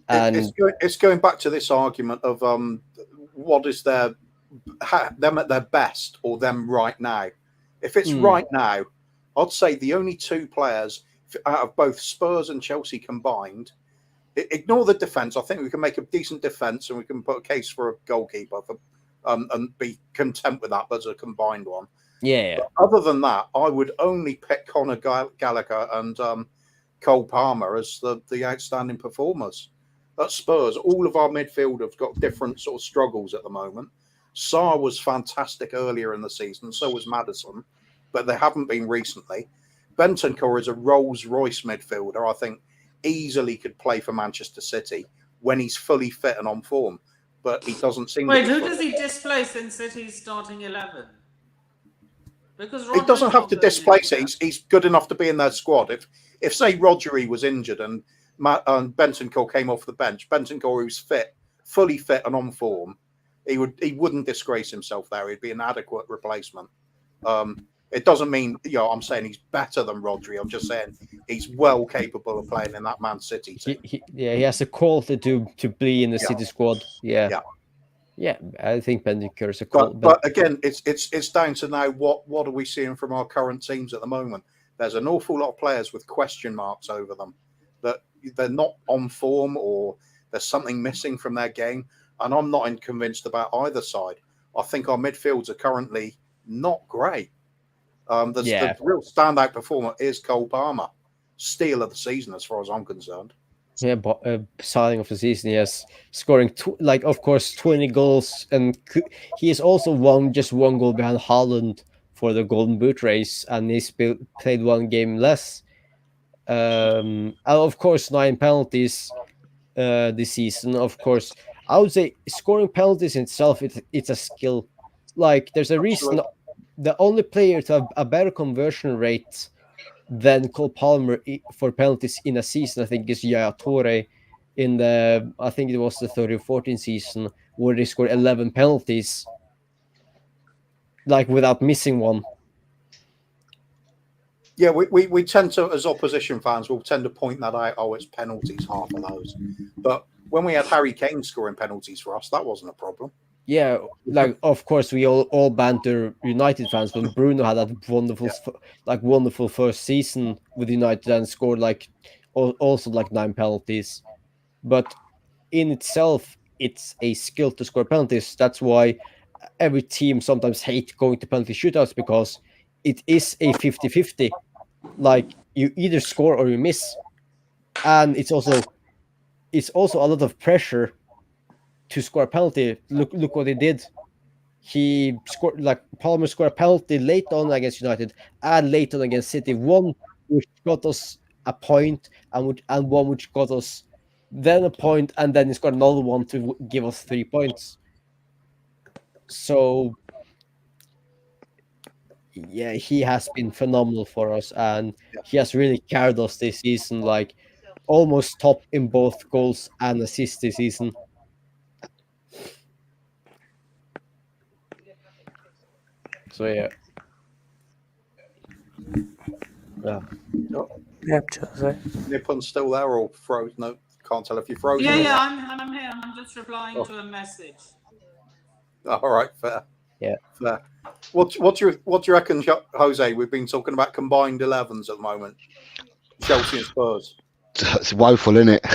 And it's going back to this argument of what is them at their best or them right now. If it's right now, I'd say the only 2 players out of both Spurs and Chelsea combined. Ignore the defence. I think we can make a decent defence and we can put a case for a goalkeeper and be content with that as a combined one. Yeah. But other than that, I would only pick Conor Gallagher and Cole Palmer as the outstanding performers. At Spurs, all of our midfield have got different sort of struggles at the moment. Sarr was fantastic earlier in the season, so was Maddison, but they haven't been recently. Bentancur is a Rolls-Royce midfielder. I think easily could play for Manchester City when he's fully fit and on form, but he doesn't seem. Wait, who does he displace in City's starting 11? Because he doesn't have to displace it. it. He's good enough to be in their squad. If say Rodri was injured and Bentancur came off the bench, Bentancur who's fit, fully fit and on form, he wouldn't disgrace himself there. He'd be an adequate replacement. It doesn't mean I'm saying he's better than Rodri. I'm just saying he's well capable of playing in that Man City team. He has a quality to be in the City squad. Yeah. I think Bentancur is a quality. But again, it's down to now what are we seeing from our current teams at the moment? There's an awful lot of players with question marks over them that they're not on form or there's something missing from their game. And I'm not convinced about either side. I think our midfields are currently not great. The real standout performer is Cole Palmer, steal of the season as far as I'm concerned. Yeah, signing of the season, yes, scoring of course 20 goals, and he is also just one goal behind Haaland for the Golden Boot race, and he's played one game less. And of course 9 penalties this season. Of course, I would say scoring penalties in itself, it's a skill. Like there's a reason the only player to have a better conversion rate than Cole Palmer for penalties in a season, I think, is Yaya Toure in I think it was the 13-14 season, where they scored 11 penalties, like without missing one. Yeah, we tend to, as opposition fans, we'll tend to point that out. Oh, it's penalties, half of those. But when we had Harry Kane scoring penalties for us, that wasn't a problem. Yeah, like of course we all banter United fans when Bruno had that wonderful first season with United and scored also 9 penalties. But in itself, it's a skill to score penalties. That's why every team sometimes hate going to penalty shootouts, because it is a 50-50. Like you either score or you miss, and it's also a lot of pressure to score a penalty. Look what he did. He scored, Palmer scored a penalty late on against United and late on against City. One which got us a point, and one which got us then a point, and then he scored another one to give us 3 points. So yeah, he has been phenomenal for us, and he has really carried us this season, like almost top in both goals and assists this season. So yeah. Yep, Jose. Nippon's still there or froze? No, can't tell if you're frozen. Yeah, I'm here. I'm just replying to a message. All right, fair. Yeah, fair. What do you reckon, Jose? We've been talking about combined 11s at the moment. Chelsea and Spurs. It's woeful, isn't it?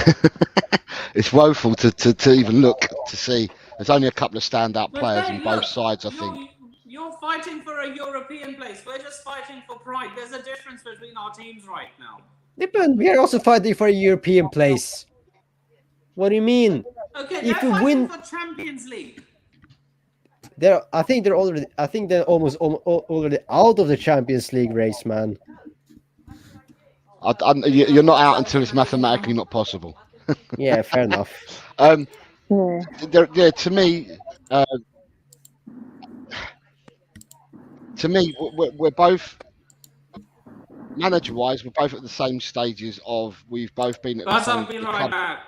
It's woeful to even look to see. There's only a couple of standout players on both sides, I think. You're fighting for a European place. We're just fighting for pride. There's a difference between our teams right now. We are also fighting for a European place. What do you mean? Okay, if we win for Champions League. I think they're almost already out of the Champions League race, man. You're not out until it's mathematically not possible. Yeah, fair enough. To me, we're both manager-wise. We're both at the same stages of. We've both been at the same club.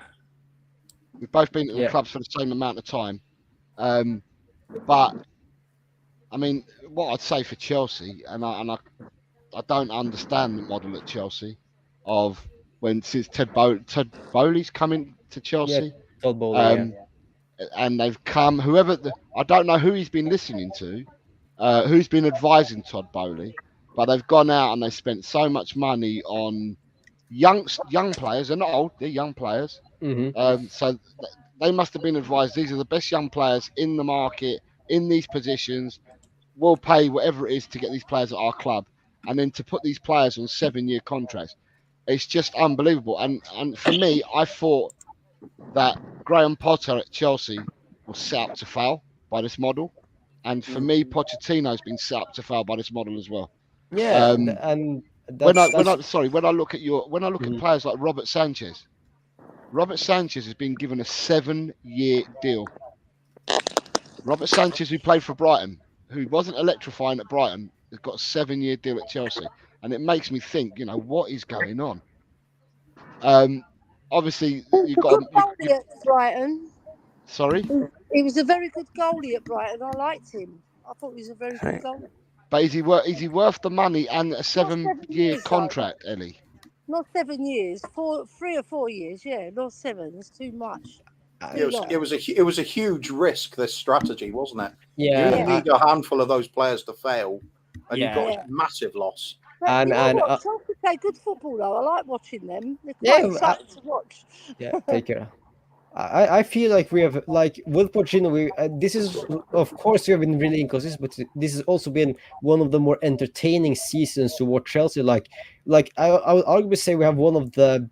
We've both been at the clubs for the same amount of time. But I mean, what I'd say for Chelsea, and I don't understand the model at Chelsea of since Todd Bowley's coming to Chelsea. Yeah, Todd Bowley, and they've come. I don't know who he's been listening to. Who's been advising Todd Bowley, but they've gone out and they spent so much money on young players. They're not old; they're young players. Mm-hmm. So they must have been advised. These are the best young players in the market in these positions. We'll pay whatever it is to get these players at our club, and then to put these players on 7-year contracts. It's just unbelievable. And for me, I thought that Graham Potter at Chelsea was set up to fail by this model. And for me, Pochettino's been set up to fail by this model as well. Yeah, and when I look at players like Robert Sanchez has been given a 7-year deal. Robert Sanchez, who played for Brighton, who wasn't electrifying at Brighton, has got a 7-year deal at Chelsea, and it makes me think, what is going on? Obviously, He's you a got good goalie at Brighton. sorry, He was a very good goalie at Brighton. I liked him. I thought he was a very good Right. goalie. but is he worth the money and a Not 7 7-year years though. contract, Ellie? Not 7 years. 3 or 4 years. Yeah, not 7. It's too much. It Too was long. it was a it was a huge risk, this strategy, wasn't it? You only Yeah, need a handful of those players to fail, and you've got yeah, a Yeah. massive loss. But and you know and what? Chelsea play good football though. I like watching them. They're quite yeah, exciting to watch. yeah. Take care. I feel like we have like with Pochettino. This is of course we have been really inconsistent, but this has also been one of the more entertaining seasons to watch Chelsea. I would arguably say we have one of the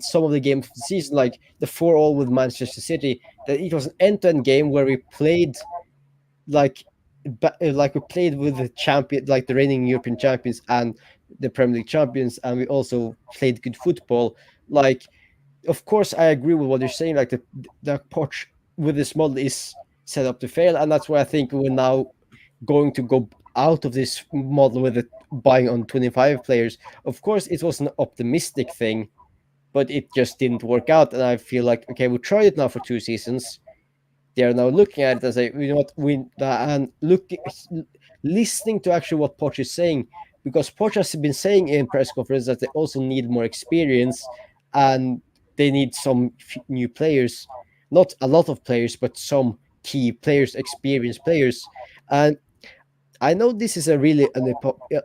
some of the games of the season, like the 4-4 with Manchester City. That it was an end-to-end game where we played like like we played with the champion, like the reigning European champions and the Premier League champions, and we also played good football. Like, of course, I agree with what you're saying. Like the Poch with this model is set up to fail, and that's why I think we're now going to go out of this model with it buying on 25 players. Of course, it was an optimistic thing, but it just didn't work out. And I feel like, okay, we tried it now for 2 seasons. They are now looking at it and say, you know what, and listening to actually what Poch is saying, because Poch has been saying in press conferences that they also need more experience and they need some new players, not a lot of players, but some key players, experienced players. And I know this is a really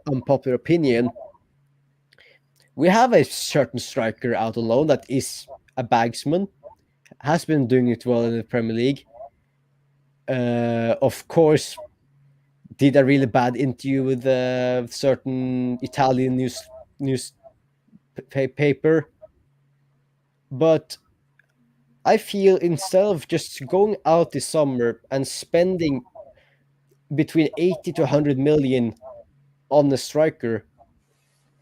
unpopular opinion. We have a certain striker out on loan that is a bagsman, has been doing it well in the Premier League. Of course, did a really bad interview with a certain Italian news paper, but I feel instead of just going out this summer and spending between 80 to 100 million on the striker,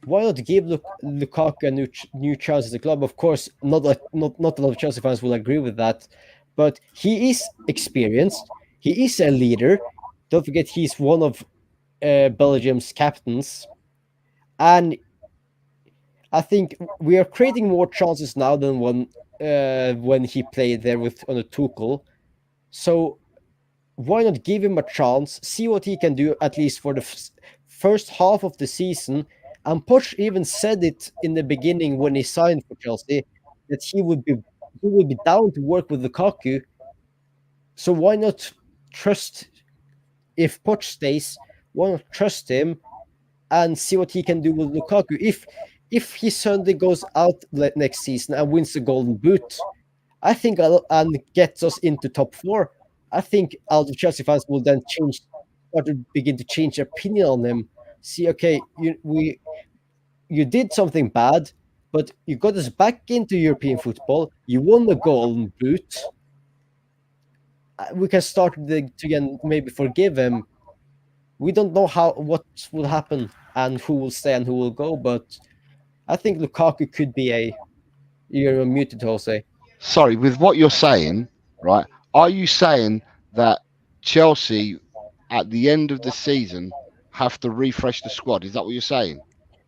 why not give Lukaku a new chance at the club? Of course, not a lot of Chelsea fans will agree with that, but he is experienced. He is a leader. Don't forget, he's one of Belgium's captains, and I think we are creating more chances now than when he played there with on the Tuchel. So why not give him a chance, see what he can do at least for the first half of the season? And Poch even said it in the beginning when he signed for Chelsea that he would be down to work with Lukaku. So why not trust if Poch stays? Why not trust him and see what he can do with Lukaku? If he suddenly goes out next season and wins the Golden Boot, I think and gets us into top four, I think a lot of Chelsea fans will then start to begin to change their opinion on him. See, okay, you did something bad, but you got us back into European football. You won the Golden Boot. We can start to again maybe forgive him. We don't know what will happen and who will stay and who will go, but I think Lukaku could be you're muted, Jose. Sorry, with what you're saying, right? Are you saying that Chelsea at the end of the season have to refresh the squad? Is that what you're saying?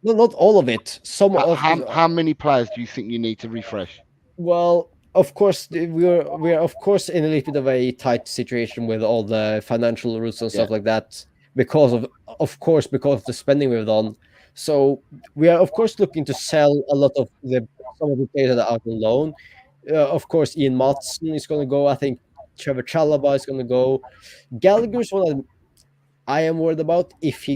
No, not all of it. Some How, of how, how many players do you think you need to refresh? Well, of course, we are of course in a little bit of a tight situation with all the financial rules and Yeah. stuff like that because of the spending we've done. So we are of course looking to sell a lot of some of the players that are out on loan. Of course, Ian Matson is going to go. I think Trevor Chalobah is going to go. Gallagher's one that I am worried about. If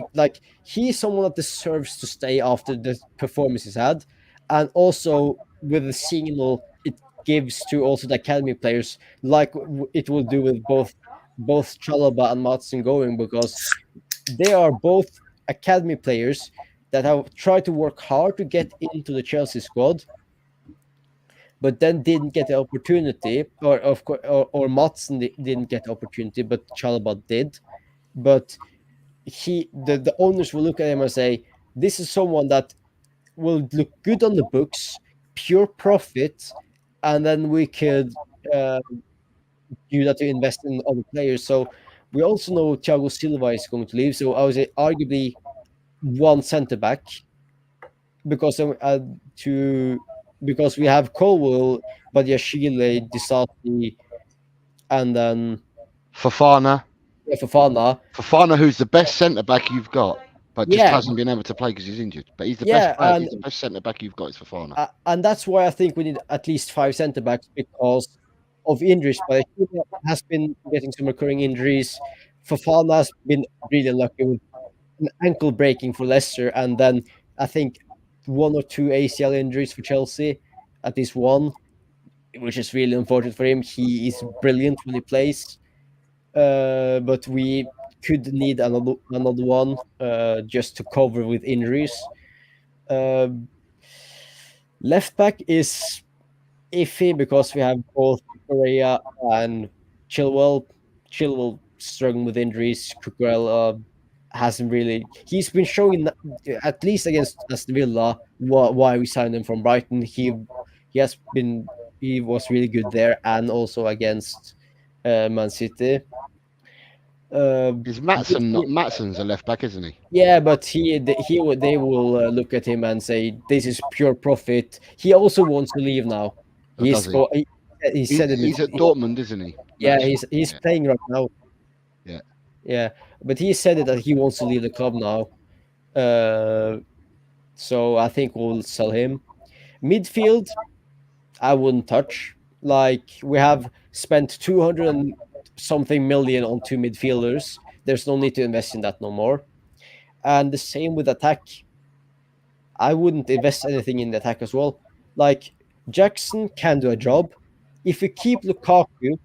he's someone that deserves to stay after the performance he's had, and also with the signal it gives to also the academy players, like it will do with both Chalobah and Matson going, because they are both academy players that have tried to work hard to get into the Chelsea squad, but then didn't get the opportunity, or of course, or Matson didn't get the opportunity, but Chalobah did. But the owners will look at him and say, this is someone that will look good on the books, pure profit, and then we could uh, use that to invest in other players. So we also know Thiago Silva is going to leave, so I would say arguably one centre back because to because we have Colwell, Badiashile, Disati, and then Fofana. Fofana. Fofana, who's the best centre back you've got, but just Yeah, hasn't been able to play because he's injured. But he's the best yeah, player. He's the best centre back you've got is Fofana. and that's why I think we need at least 5 centre backs because of injuries. But he has been getting some recurring injuries. Fofana has been really lucky with an ankle breaking for Leicester, and then I think 1 or 2 ACL injuries for Chelsea, at least one, which is really unfortunate for him. He is brilliant when he plays, but we could need another one just to cover with injuries. Left back is iffy because we have both Correa and Chilwell. Chilwell struggling with injuries. Cucurella hasn't really. He's been showing at least against Aston Villa why we signed him from Brighton. He has been he was really good there and also against Man City. Is Matson not? Matson's a left back, isn't he? Yeah, but they will look at him and say this is pure profit. He also wants to leave now. Or does he? He said it. He's at Dortmund, isn't he? Yeah, Matson. he's playing right now. Yeah. Yeah, but he said it that he wants to leave the club now. So I think we'll sell him. Midfield, I wouldn't touch. Like we have spent 200 and something million on 2 midfielders. There's no need to invest in that no more. And the same with attack. I wouldn't invest anything in the attack as well. Like Jackson can do a job. If we keep Lukaku,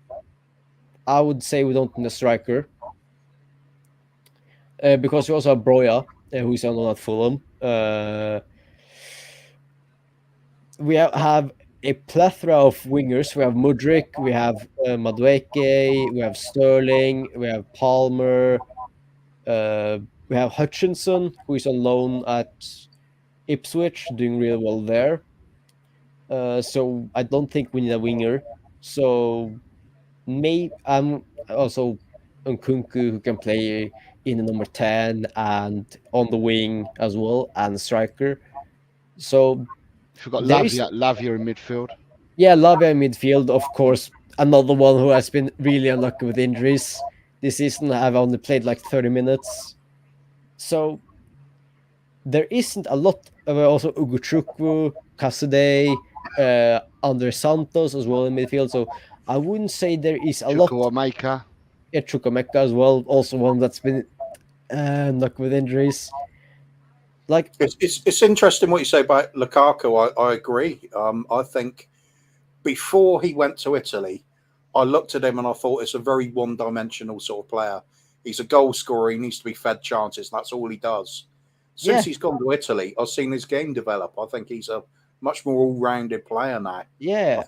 I would say we don't need a striker. Because we also have Broya, who's on at Fulham. We have a plethora of wingers. We have Mudryk, we have Madueke, we have Sterling, we have Palmer, we have Hutchinson, who is on loan at Ipswich, doing really well there. So I don't think we need a winger. So I'm also Nkunku, who can play in the number 10 and on the wing as well, and striker. So We've got there is Lavia in midfield. yeah, Lavia in midfield, of course. Another one who has been really unlucky with injuries this season. I've only played like 30 minutes. So there isn't a lot of also Ugochukwu, Kasade, Andre Santos as well in midfield. So I wouldn't say there is a lot. Chukwuemeka. Yeah, Chukwuemeka as well, also one that's been unlucky with injuries. Like it's interesting what you say about Lukaku. I agree. I think before he went to Italy, I looked at him and I thought it's a very one-dimensional sort of player. He's a goal scorer. He needs to be fed chances. And that's all he does. Since he's gone to Italy, I've seen his game develop. I think he's a much more all-rounded player now. Yeah,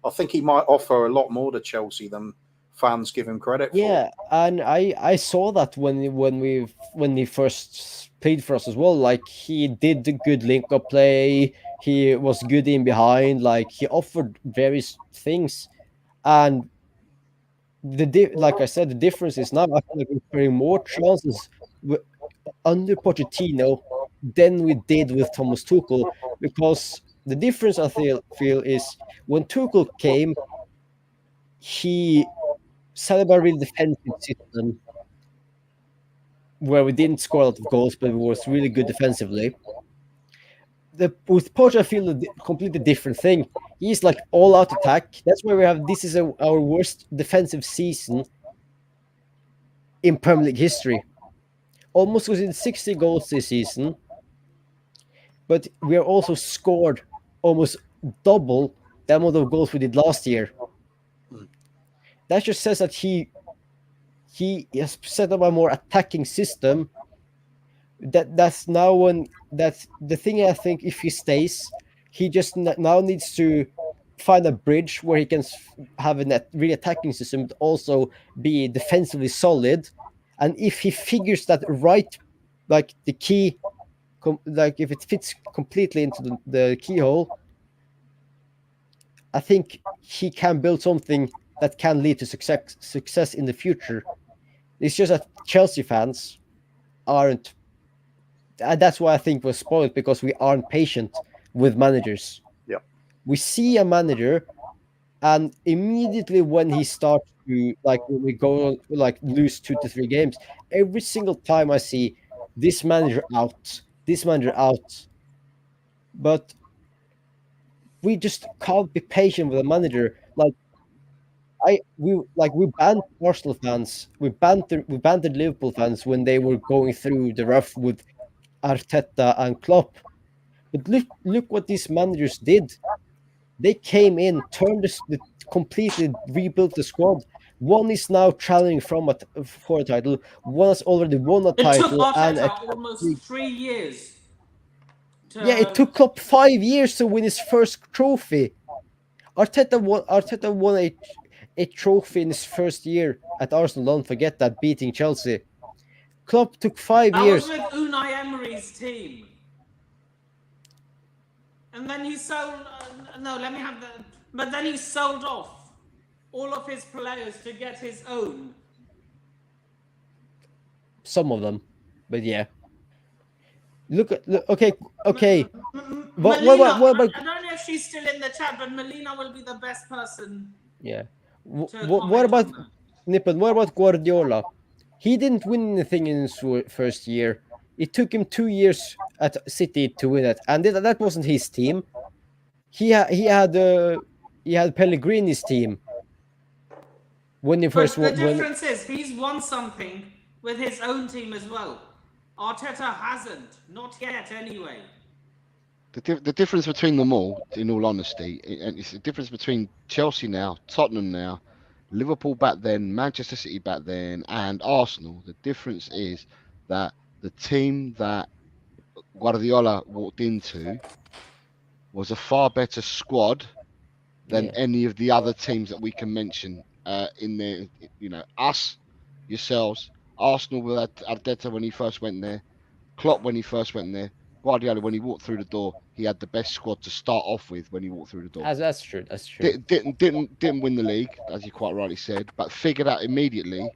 I think he might offer a lot more to Chelsea than fans give him credit for. Yeah, and I saw that when he first played for us as well. Like he did the good link-up play. He was good in behind. Like he offered various things, and like I said, the difference is now I feel like we're creating more chances under Pochettino than we did with Thomas Tuchel, because the difference I feel is when Tuchel came, he set up a really defensive system where we didn't score a lot of goals, but we was really good defensively. With Poch, I feel a completely different thing. He's like all-out attack. That's why we have this is our worst defensive season in Premier League history. Almost within 60 goals this season, but we are also scored almost double the amount of goals we did last year. That just says that he has set up a more attacking system. That's now that's the thing. I think if he stays, he just now needs to find a bridge where he can have a really attacking system, but also be defensively solid. And if he figures that right, like the key, like if it fits completely into the keyhole, I think he can build something that can lead to success in the future. It's just that Chelsea fans aren't. And that's why I think we're spoiled, because we aren't patient with managers. Yep. We see a manager, and immediately when he starts to, like, when we go like lose 2 to 3 games, every single time I see this manager out, this manager out. But we just can't be patient with a manager. Like, we banned Arsenal fans, we banned the Liverpool fans when they were going through the rough with Arteta and Klopp. But look what these managers did. They came in, turned completely rebuilt the squad. One is now challenging for a title. One has already won a It took title and a Arteta almost 3 years yeah. It to. took Klopp 5 years to win his first trophy. Arteta won a trophy in his first year at Arsenal. Don't forget that, beating Chelsea. Klopp took 5 I was years. with Unai Emery's team. And then he sold. No, let me have that. But then he sold off all of his players to get his own. Some of them, but yeah. Look, okay. What Melina, about I don't know if she's still in the chat, but Melina will be the best person yeah? to What comment about on that. Nippon? What about Guardiola? He didn't win anything in his first year. It took him 2 years at City to win it, and that wasn't his team. He had Pellegrini's team when he first But the won. difference is he's won something with his own team as well. Arteta hasn't, not yet anyway. The difference between them all, in all honesty, and it's the difference between Chelsea now, Tottenham now, Liverpool back then, Manchester City back then, and Arsenal. The difference is that the team that Guardiola walked into was a far better squad than Yeah. any of the other teams that we can mention in there. Us, yourselves, Arsenal with Arteta when he first went there, Klopp when he first went there, Guardiola when he walked through the door. He had the best squad to start off with when he walked through the door. That's true. That's true. Didn't win the league, as you quite rightly said, but figured out immediately.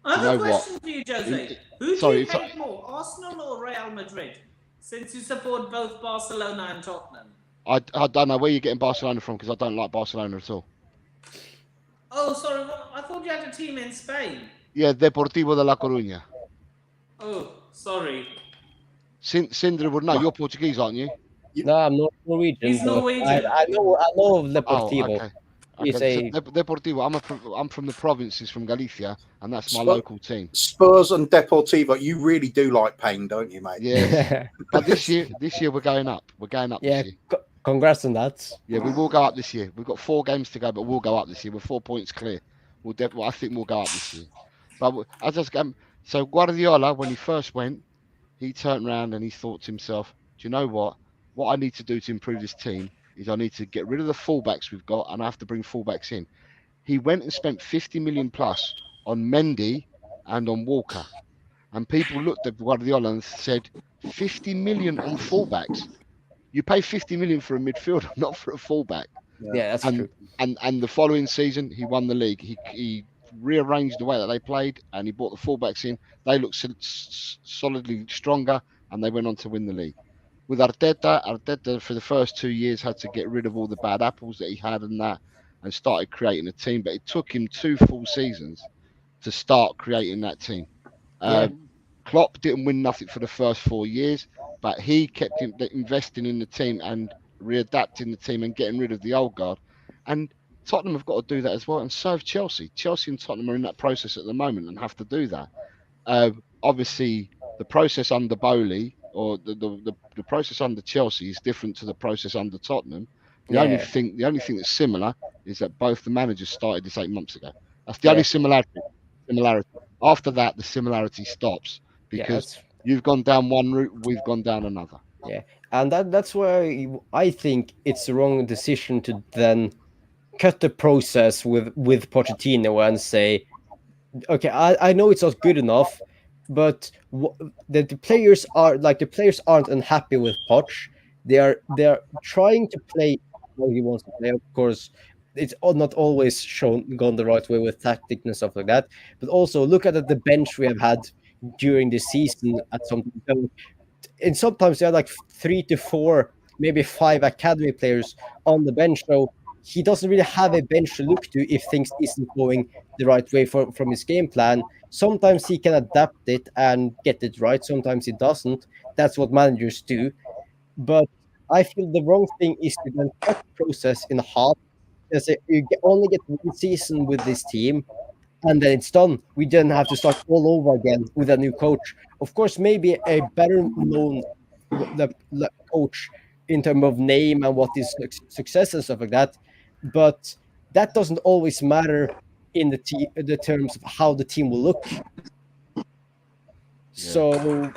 I have You know a question what? for you, Jose. Who do you hate more, Arsenal or Real Madrid? Since you support both Barcelona and Tottenham. I don't know where you're getting Barcelona from, because I don't like Barcelona at all. Oh, sorry. I thought you had a team in Spain. Yeah, Deportivo de La Coruña. Oh, sorry. Sindri would know. You're Portuguese, aren't you? No, I'm not Norwegian. He's Norwegian. I know of Deportivo. Oh, okay. It's So Deportivo. I'm from the provinces, from Galicia, and that's my Spurs, local team. Spurs and Deportivo. You really do like pain, don't you, mate? Yes. But this year we're going up. We're going up yeah. this year. Congrats on that. Yeah, we will go up this year. We've got 4 games to go, but we'll go up this year. We're 4 points clear. I think we'll go up this year. But so Guardiola, when he first went, he turned around and he thought to himself, "Do you know what? What I need to do to improve this team is I need to get rid of the fullbacks we've got, and I have to bring fullbacks in." He went and spent 50 million plus on Mendy and on Walker, and people looked at Guardiola and said, 50 million on fullbacks. You pay 50 million for a midfielder, not for a fullback. Yeah, that's true. And the following season, he won the league. He rearranged the way that they played, and he brought the fullbacks in. They looked solidly stronger, and they went on to win the league. With Arteta for the first 2 years had to get rid of all the bad apples that he had and started creating a team. But it took him 2 full seasons to start creating that team. Klopp didn't win nothing for the first 4 years, but he kept investing in the team and readapting the team and getting rid of the old guard. And Tottenham have got to do that as well, and so have Chelsea. Chelsea and Tottenham are in that process at the moment and have to do that. Obviously, the process under Bowley or the process under Chelsea is different to the process under Tottenham. The only thing that's similar is that both the managers started this 8 months ago. That's the only similarity. After that, the similarity stops because you've gone down one route, we've gone down another. Yeah, and that's why I think it's the wrong decision to then cut the process with Pochettino and say, okay, I know it's not good enough, but the players aren't unhappy with Poch. They are trying to play how he wants to play. Of course, it's not always gone the right way with tactics and stuff like that. But also look at the bench we have had during the season at some, and sometimes they are like 3 to 4, maybe 5 academy players on the bench. So he doesn't really have a bench to look to if things isn't going the right way from his game plan. Sometimes he can adapt it and get it right. Sometimes he doesn't. That's what managers do. But I feel the wrong thing is to then cut the process in half. Only get 1 season with this team, and then it's done. We then have to start all over again with a new coach. Of course, maybe a better known coach in terms of name and what is success and stuff like that, but that doesn't always matter in the terms of how the team will look. So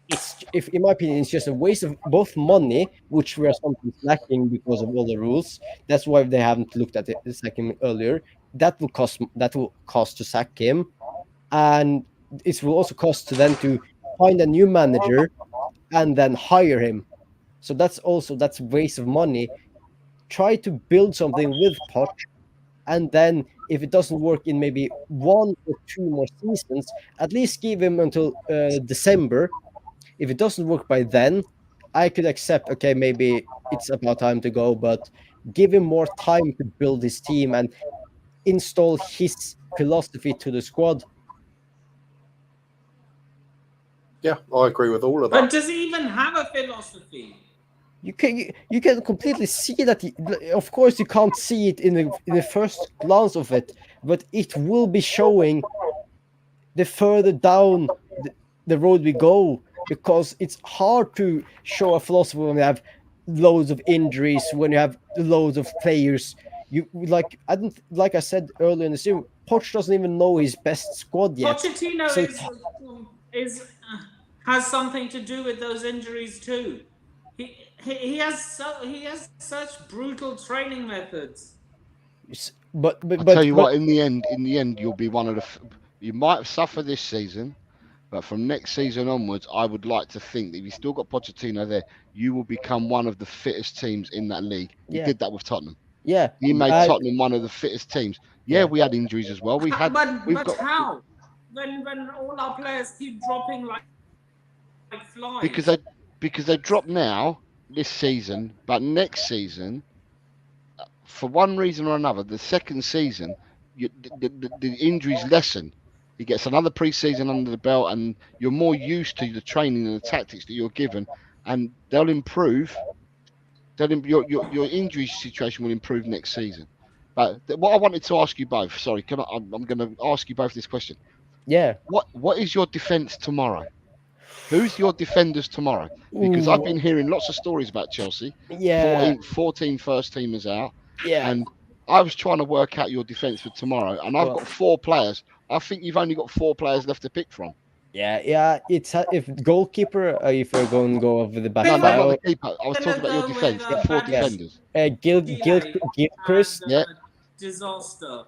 it's, if in my opinion, it's just a waste of both money, which we are sometimes lacking because of all the rules. That's why they haven't looked at it sack him earlier. That will cost to sack him, and it will also cost to then to find a new manager and then hire him. So that's waste of money. Try to build something with Poch, and then if it doesn't work in maybe 1 or 2 more seasons, at least give him until December. If it doesn't work by then, I could accept, okay, maybe it's about time to go, but give him more time to build his team and install his philosophy to the squad. Yeah, I agree with all of that. But does he even have a philosophy? You can completely see that. Of course, you can't see it in the first glance of it, but it will be showing the further down the road we go, because it's hard to show a philosophy when you have loads of injuries, when you have loads of players. Like I said earlier in the season, Poch doesn't even know his best squad yet. Pochettino So has something to do with those injuries too. He has such brutal training methods. But I tell you what, in the end, you'll be one of you might suffer this season, but from next season onwards, I would like to think that if you still got Pochettino there, you will become one of the fittest teams in that league. He did that with Tottenham. Yeah, he made Tottenham one of the fittest teams. Yeah, we had injuries as well. But how? When all our players keep dropping like flies. Because they drop now this season, but next season, for one reason or another, the second season, the injuries lessen. He gets another pre-season under the belt, and you're more used to the training and the tactics that you're given, and they'll improve. Your injury situation will improve next season. But what I wanted to ask you both, sorry, I'm going to ask you both this question. Yeah. What is your defense tomorrow? Who's your defenders tomorrow? Because I've been hearing lots of stories about Chelsea. Yeah. 14 first teamers out. Yeah. And I was trying to work out your defense for tomorrow, and I've got 4 players. I think you've only got 4 players left to pick from. Yeah. It's if goalkeeper, if we're going to go over the back. No, not the keeper. I was talking about your defense. You've got 4 defenders. Gilchrist. Yeah. Disaster.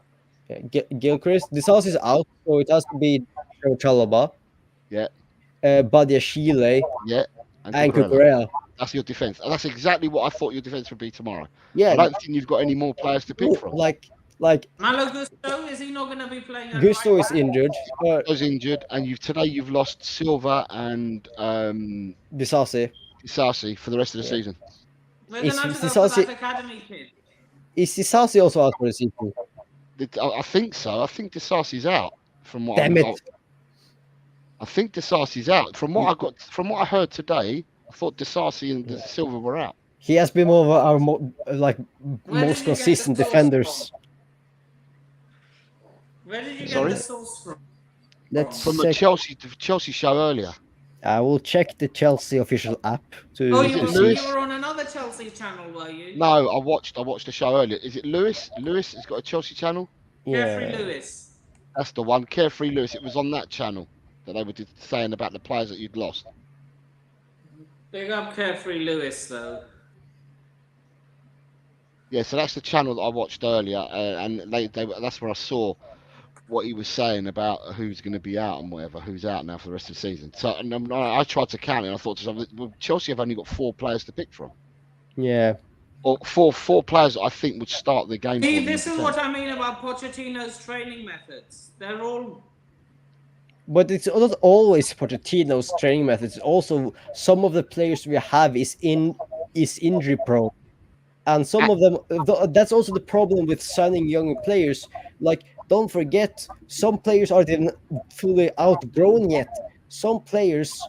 Gilchrist. Disaster is out, so it has to be Chalobah. Yeah. Badiashile. Yeah. And Cucurella. That's your defense. And that's exactly what I thought your defense would be tomorrow. Yeah. I don't think you've got any more players to pick from. Like Malo Gusto, is he not going to be playing? Gusto is injured. Gusto's injured, and you've lost Silva and Disasi for the rest of the season. We're going to have to go for that academy kid. Is Disasi also out for the season? I think so. I think Disasi's out. From what I think Disasi's out. From what I heard today, I thought Disasi and Silva were out. He has been one of our most consistent defenders. Where did you get the source from? From the Chelsea show earlier. I will check the Chelsea official app to. You were on another Chelsea channel, were you? No, I watched the show earlier. Is it Lewis? Lewis has got a Chelsea channel. Carefree Lewis. That's the one, Carefree Lewis. It was on that channel that they were saying about the players that you'd lost. Big up Carefree Lewis, though. Yeah, so that's the channel that I watched earlier, and that's where I saw what he was saying about who's going to be out and whatever, who's out now for the rest of the season. So and I tried to count it, and I thought to myself, well, Chelsea have only got 4 players to pick from. Yeah. or four players I think would start the game. See, this is what I mean about Pochettino's training methods. They're all. But it's not always Pochettino's training methods. Also, some of the players we have is injury prone, and some of them. That's also the problem with signing young players. Like, don't forget, some players aren't even fully outgrown yet. Some players,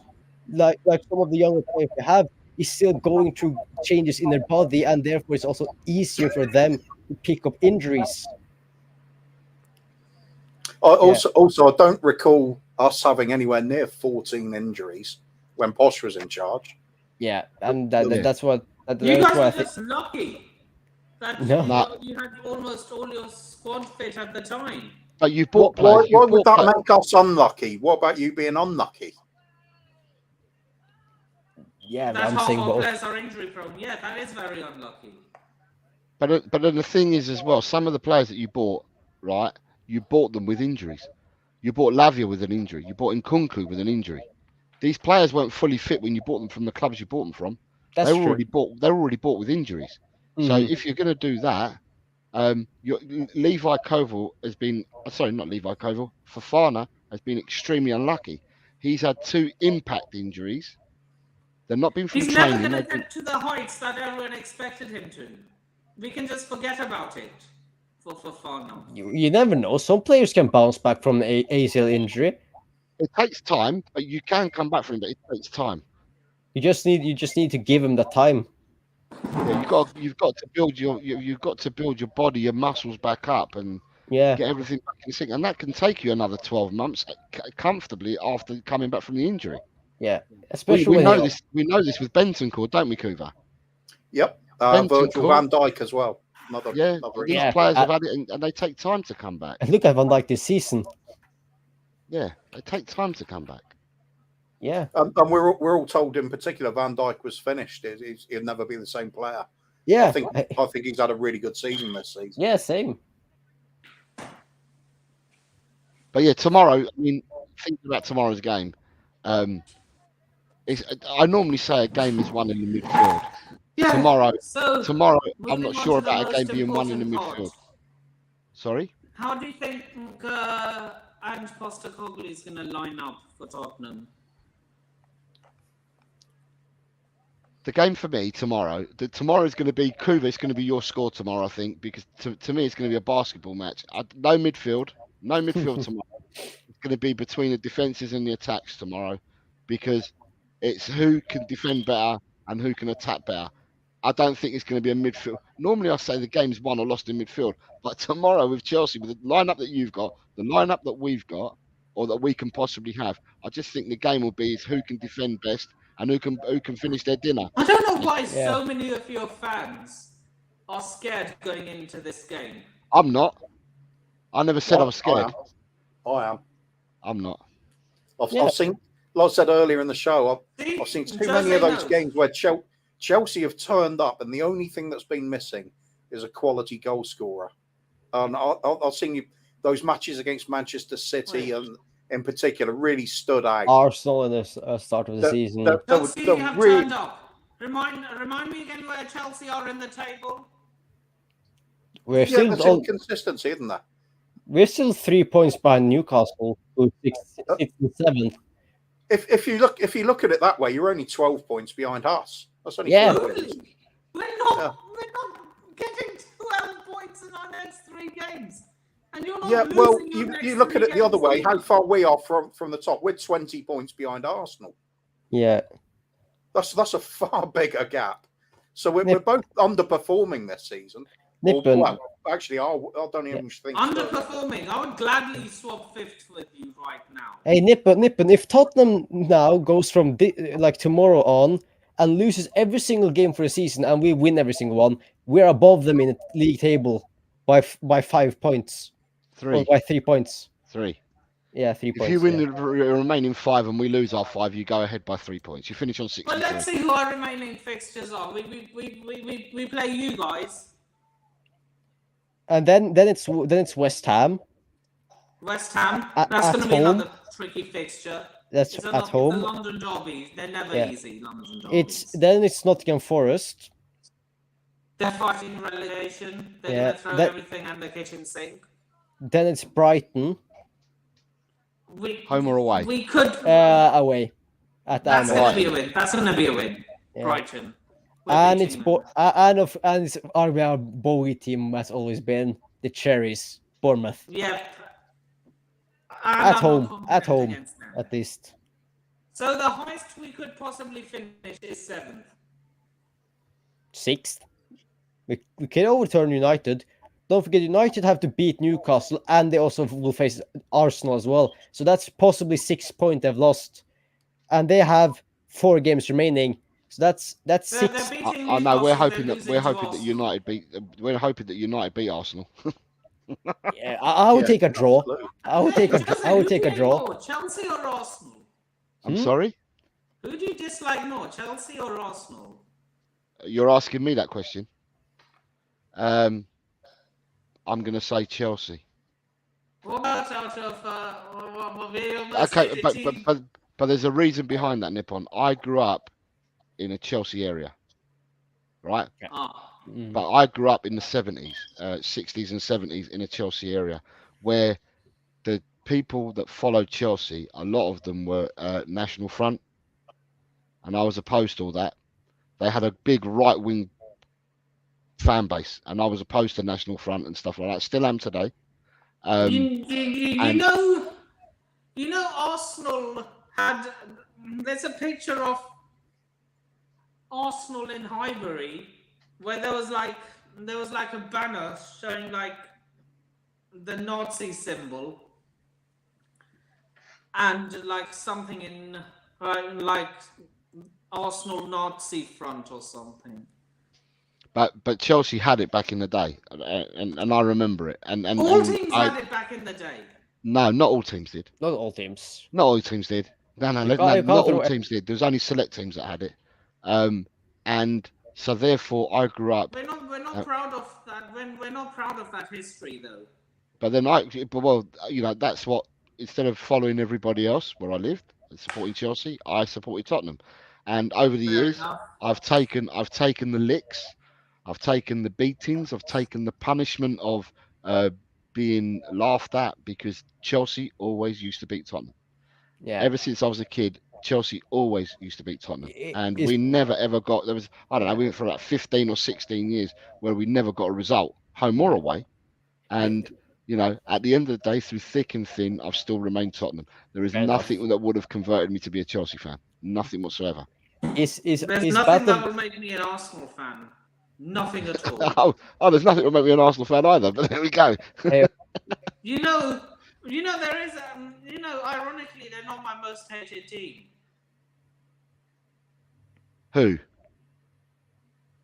like some of the younger players we have, is still going through changes in their body, and therefore it's also easier for them to pick up injuries. Also, I don't recall us having anywhere near 14 injuries when Posh was in charge. Yeah, and that's what. You guys were just lucky that No. you had almost all your squad fit at the time. But you bought players. Why would that make us unlucky? What about you being unlucky? Yeah, that I'm half saying our both. players are injury prone. Yeah, that is very unlucky. But then the thing is as well, some of the players that you bought, right? You bought them with injuries. You bought Lavia with an injury. You bought Nkunku with an injury. These players weren't fully fit when you bought them from the clubs you bought them from. That's they were true. already bought. They were already bought with injuries. So if you're going to do that, Levi Koval has been. Sorry, not Levi Koval. Fofana has been extremely unlucky. He's had 2 impact injuries. They've not been from He's training. never going to get to the heights that everyone expected him to. We can just forget about it for Fofana. You never know. Some players can bounce back from an ACL injury. It takes time, but you can come back from it. But it takes time. You just need to give him the time. Yeah, you've got to build your body, your muscles back up, and get everything back in sync. And that can take you another 12 months comfortably after coming back from the injury. Yeah, especially we know this. We know this with Bentancur, don't we, Kuva? Yep, Virgil van Dijk as well. These players have had it, and they take time to come back. And look at Van Dijk this season. Yeah, they take time to come back. Yeah, and we're all told in particular Van Dijk was finished. He'll never be the same player. Yeah, I think he's had a really good season this season. Yeah, same. But yeah, tomorrow. I mean, thinking about tomorrow's game, I normally say a game is won in the midfield. Yeah. Tomorrow, I'm not sure about a game being won in the midfield. Sorry. How do you think Ange Postecoglou is going to line up for Tottenham? The game for me tomorrow. Tomorrow is going to be Kuva. It's going to be your score tomorrow, I think, because to me it's going to be a basketball match. No midfield tomorrow. It's going to be between the defenses and the attacks tomorrow, because it's who can defend better and who can attack better. I don't think it's going to be a midfield. Normally I say the game's won or lost in midfield, but tomorrow with Chelsea, with the lineup that you've got, the lineup that we've got, or that we can possibly have, I just think the game will be is who can defend best and who can finish their dinner. I don't know why so many of your fans are scared going into this game. I'm not. I never said I was scared. I am. I'm not. I've seen, like I said earlier in the show, I've seen too many of those games where Chelsea have turned up, and the only thing that's been missing is a quality goal scorer. And I've seen those matches against Manchester City and in particular really stood out. Arsenal in the start of the season. Chelsea have turned up. Remind me again where Chelsea are in the table. We're still inconsistency, isn't there? We're still 3 points behind Newcastle, who's 6th and 7th. If you look at it that way, you're only 12 points behind us. That's only 4 points. We're not getting 12 points in our next 3 games. And you're not you look at it the other way, how far we are from the top. We're 20 points behind Arsenal. Yeah. That's a far bigger gap. So we're both underperforming this season. Nippon. Actually, I don't even think underperforming. I would gladly swap 5th with you right now. Hey, Nippon. If Tottenham now goes from tomorrow on and loses every single game for a season, and we win every single one, we're above them in the league table by 5 points. 3. Or by 3 points. 3. Yeah, 3 points. If you win the remaining 5 and we lose our 5, you go ahead by 3 points. You finish on 6. Well, let's see who our remaining fixtures are. We play you guys. And then it's West Ham. West Ham. That's going to be another tricky fixture. That's at home. The London derby. They're never easy. London derbies. It's Nottingham Forest. They're fighting relegation. They're Yeah, going to throw everything at the kitchen sink. Then it's Brighton Home or away? We could. away at That's going to Anfield. be a win. That's going to be a win. Yeah. Brighton. And it's our bogey team has always been the Cherries, Bournemouth. Yep. At home, at least. So the highest we could possibly finish is 7th. 6th. We can overturn United. Don't forget, United have to beat Newcastle, and they also will face Arsenal as well. So that's possibly 6 points they've lost, and they have 4 games remaining. So that's 6. I know we're hoping that United beat Arsenal. Yeah, I would take a draw. I would take a draw. Chelsea or Arsenal? I'm sorry? Who do you dislike more, Chelsea or Arsenal? You're asking me that question. I'm going to say Chelsea. What about out of okay, but there's a reason behind that, Nippon. I grew up in a Chelsea area, right? But I grew up in the 70s, 60s and 70s in a Chelsea area where the people that followed Chelsea, a lot of them were National Front, and I was opposed to all that. They had a big right-wing fan base, and I was opposed to National Front and stuff like that. Still am today. You know, Arsenal had. There's a picture of Arsenal in Highbury where there was like a banner showing like the Nazi symbol and like something in like Arsenal Nazi front or something. But Chelsea had it back in the day, and I remember it. And all teams had it back in the day. No, not all teams did. Not all teams. Not all teams did. No, not all teams did. There was only select teams that had it. And so therefore, I grew up. We're not proud of that. We're not proud of that history, though. But then that's what. Instead of following everybody else where I lived and supporting Chelsea, I supported Tottenham. And over the years, I've taken the licks. I've taken the beatings. I've taken the punishment of being laughed at because Chelsea always used to beat Tottenham. Yeah. Ever since I was a kid, Chelsea always used to beat Tottenham, and we never ever got. There was we went for about 15 or 16 years where we never got a result, home or away. And at the end of the day, through thick and thin, I've still remained Tottenham. There is nothing that would have converted me to be a Chelsea fan. Nothing whatsoever. There's nothing that will make me an Arsenal fan. Nothing at all. There's nothing that will make me an Arsenal fan either. But there we go. there is. Ironically, they're not my most hated team. Who?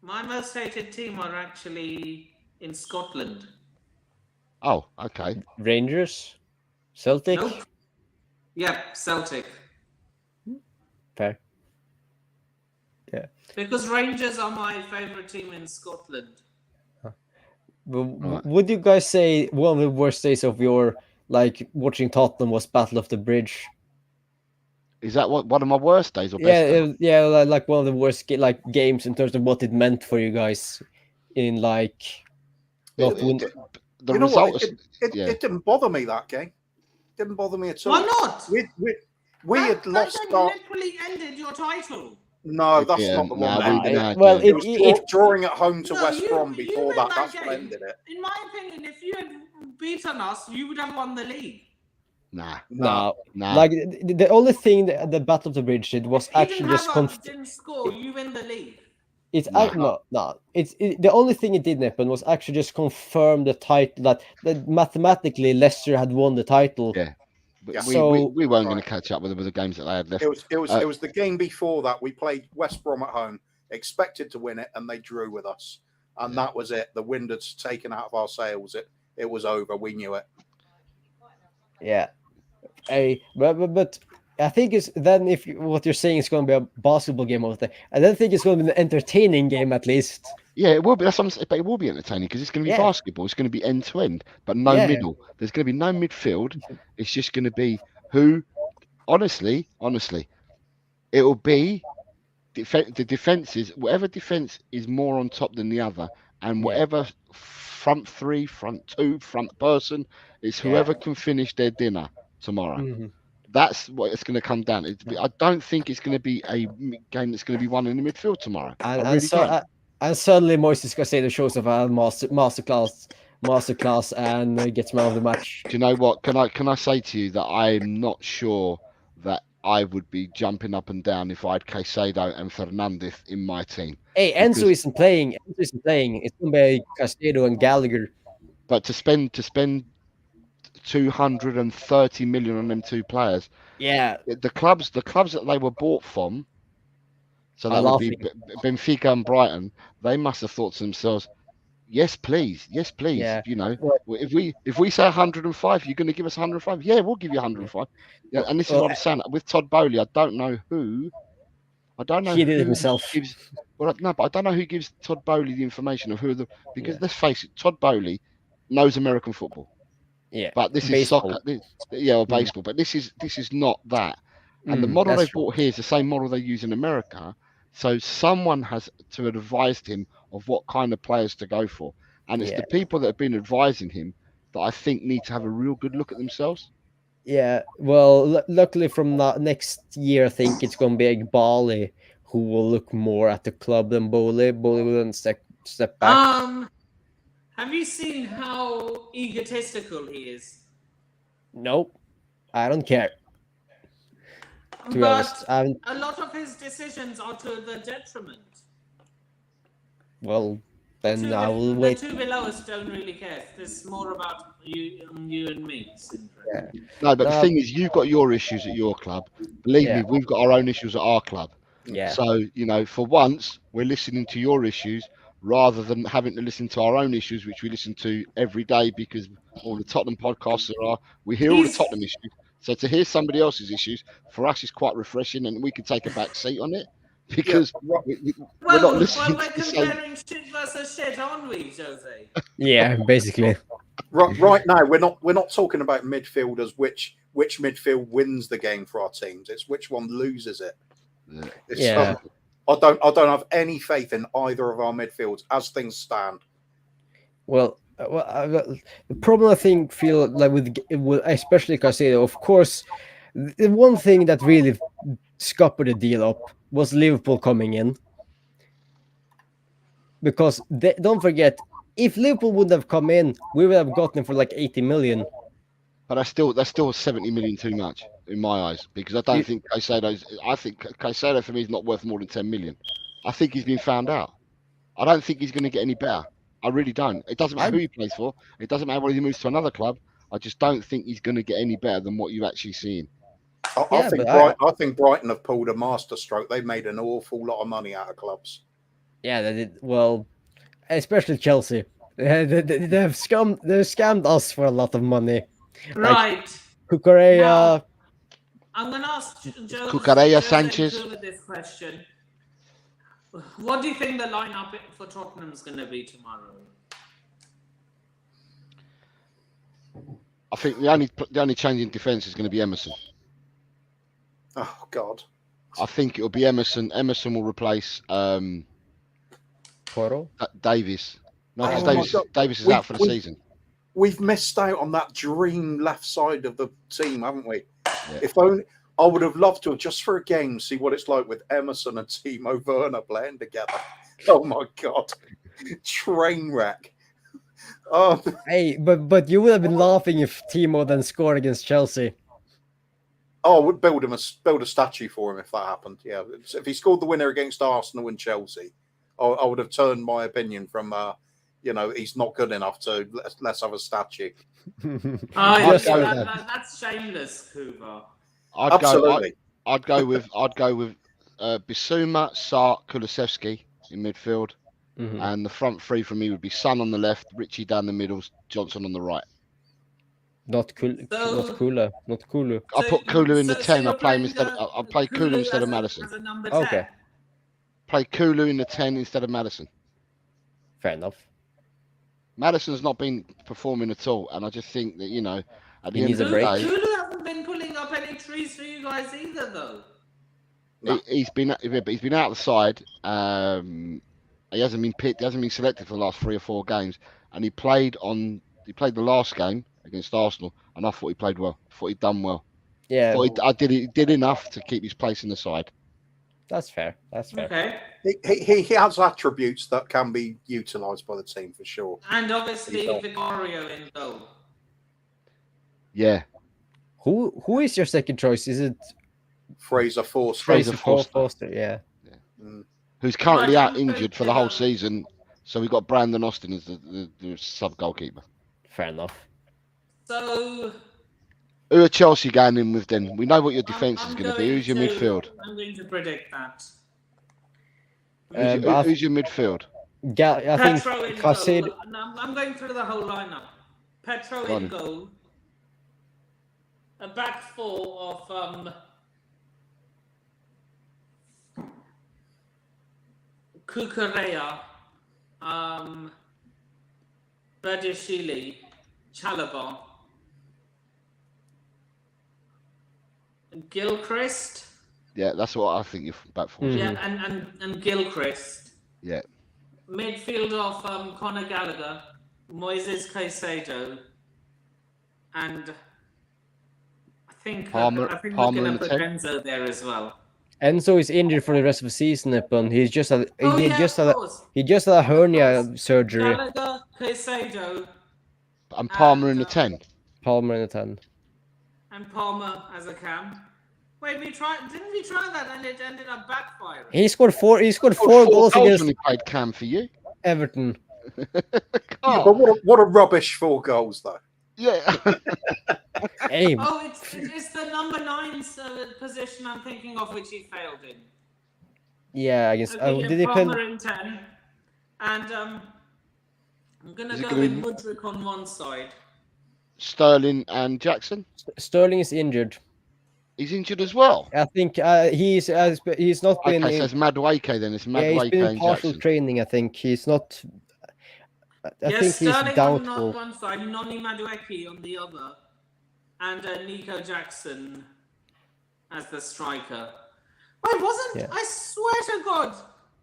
My most hated team are actually in Scotland. Oh, okay. Rangers? Celtic? Nope. Yep, Celtic. Fair. Yeah. Because Rangers are my favourite team in Scotland. Would you guys say one of the worst days of your watching Tottenham was Battle of the Bridge? Is that one of my worst days or best? Yeah, like one of the worst games in terms of what it meant for you guys in the result. It didn't bother me, that game. Didn't bother me at all. Why not? We had lost. That literally ended your title. No, that's not the one. It was drawing at home to West Brom before that. That's what ended it. In my opinion, if you had beaten us, you would have won the league. Nah. Like the only thing that the Battle of the Bridge did was actually just didn't score. You win the league. It's the only thing it did happen was actually just confirm the title that mathematically Leicester had won the title. Yeah. We weren't going to catch up with the games that they had left. It was the game before that. We played West Brom at home, expected to win it, and they drew with us. And that was it. The wind had taken out of our sails. It was over. We knew it. Yeah. But I think it's then if what you're saying is going to be a basketball game of the day, I don't think it's going to be an entertaining game at least. Yeah, it will be. That's what I'm saying, but it will be entertaining because it's going to be basketball. It's going to be end to end, but no middle. There's going to be no midfield. It's just going to be who. Honestly, it will be the defenses. Whatever defense is more on top than the other, and whatever front three, front two, front person, it's whoever can finish their dinner tomorrow. That's what it's going to come down. I don't think it's going to be a game that's going to be won in the midfield tomorrow. And suddenly Moises Caicedo shows up at masterclass and gets man of the match. Do you know what? Can I say to you that I'm not sure that I would be jumping up and down if I had Caicedo and Fernandez in my team. Hey, Enzo isn't playing. It's going to be Caicedo and Gallagher. But to spend 230 million on them two players. Yeah. The clubs that they were bought from, so that would be Benfica and Brighton, they must have thought to themselves, yes, please. Yeah. You know, if we say 105, you're going to give us 105. Yeah, we'll give you 105. Yeah, and this is what I'm saying. With Todd Bowley, I don't know who he did it himself. But I don't know who gives Todd Bowley the information of because let's face it, Todd Bowley knows American football. Yeah. But this baseball. is soccer. Or baseball. But this is not that. And the model they bought here is the same model they use in America. So someone has to have advised him of what kind of players to go for. And it's the people that have been advising him that I think need to have a real good look at themselves. Yeah, well, luckily from next year, I think it's going to be Bali who will look more at the club than Bowley. Bowley will then step back. Have you seen how egotistical he is? Nope, I don't care. To be honest, a lot of his decisions are to the detriment. Well, then I will wait. The two below us don't really care. This is more about you and me. Yeah. No, but the thing is, you've got your issues at your club. Believe me, we've got our own issues at our club. Yeah. So, you know, for once, we're listening to your issues rather than having to listen to our own issues, which we listen to every day because all the Tottenham podcasts we hear all the Tottenham issues. So to hear somebody else's issues, for us, is quite refreshing, and we can take a back seat on it because we're not listening to the same. We're comparing shit versus shit, aren't we, Jose? Yeah, basically. Right now, we're not talking about midfielders. Which midfield wins the game for our teams? It's which one loses it. Yeah. I don't have any faith in either of our midfields as things stand. Well, the problem I feel like with especially Caicedo, of course, the one thing that really scuppered the deal up was Liverpool coming in, because don't forget, if Liverpool would have come in, we would have gotten him for like 80 million. But that's still 70 million too much in my eyes, because I don't think Caicedo for me is not worth more than 10 million. I think he's been found out. I don't think he's going to get any better. I really don't. It doesn't matter who he plays for. It doesn't matter whether he moves to another club. I just don't think he's going to get any better than what you've actually seen. I think Brighton have pulled a masterstroke. They've made an awful lot of money out of clubs. Yeah, they did. Well, especially Chelsea. They've scammed us for a lot of money. Right. Like Cucurella. I'm going to ask Joe Cucurella, Sanchez. With this question. What do you think the lineup for Tottenham is going to be tomorrow? I think the only change in defence is going to be Emerson. Oh God! I think it'll be Emerson. Emerson will replace Porro? Davies. No, because Davies is out for the season. We've missed out on that dream left side of the team, haven't we? Yeah. If only I would have loved to, just for a game, see what it's like with Emerson and Timo Werner playing together. Oh my God, train wreck! Oh, hey, but you would have been laughing if Timo then scored against Chelsea. Oh, I would build a statue for him if that happened. Yeah, if he scored the winner against Arsenal and Chelsea, I would have turned my opinion from he's not good enough to let's have a statue. That's shameless, Hoover. Absolutely. I'd go with Bissouma, Sark, Kulusevski in midfield, and the front three for me would be Son on the left, Richie down the middle, Johnson on the right. Not Kula. I'll put Kulu in the 10. I'll play Kulu instead of Maddison. Okay. Play Kulu in the 10 instead of Maddison. Fair enough. Maddison's not been performing at all, and I just think that at the end of the day, Kulu hasn't been pulling up any trees for you guys either, though. No. He's been out of the side. He hasn't been picked. He hasn't been selected for the last 3 or 4 games, and he played the last game against Arsenal, and I thought he played well. I thought he'd done well. Yeah, He did enough to keep his place in the side. that's fair. That's fair. Okay. He has attributes that can be utilised by the team for sure. And obviously Vicario in goal. Yeah. Who is your second choice? Is it Fraser Forster. Fraser Forster? Yeah. Who's currently Right, out injured for the whole season. So we got Brandon Austin as the sub goalkeeper. Fair enough. So Who are Chelsea going in with then? We know what your defence is going to be. Who's your midfield? I'm going to predict that. Who's your midfield? I think Petro in Caicedo. goal. I'm going through the whole lineup. Petro Got in it. goal. A back four of Kukurea, Badiashile, Chalobah, Gilchrist. Yeah, that's what I think you're back for. Mm. Yeah, and Gilchrist. Yeah. Midfield of Conor Gallagher, Moises Caicedo, and I think Palmer we're going in to the put 10. Enzo there as well. Enzo is injured for the rest of the season, but he just had he just course. had a hernia surgery. Gallagher, Caicedo, And Palmer in the 10. Palmer in the 10. and Palmer as a cam. Wait, didn't we try that and it ended up backfiring? He scored four Four goals against when he played Cam for you. Everton. Yeah, but what a rubbish 4 goals though. Yeah. Hey, Oh, it's the number 9's position I'm thinking of, which he failed in. yeah, I guess. Okay, Did he Palmer play? in 10, and I'm gonna Is it go gonna with be- Mudryk on one side. Sterling and Jackson. Sterling is injured. He's injured as well. I think he's not been. Okay, so it's Madueke then. It's Yeah, he's Madueke been in and partial Jackson. training. I think he's not. I think he's Sterling doubtful. on one side, Noni Madueke on the other, and Nico Jackson as the striker. Wait, I swear to God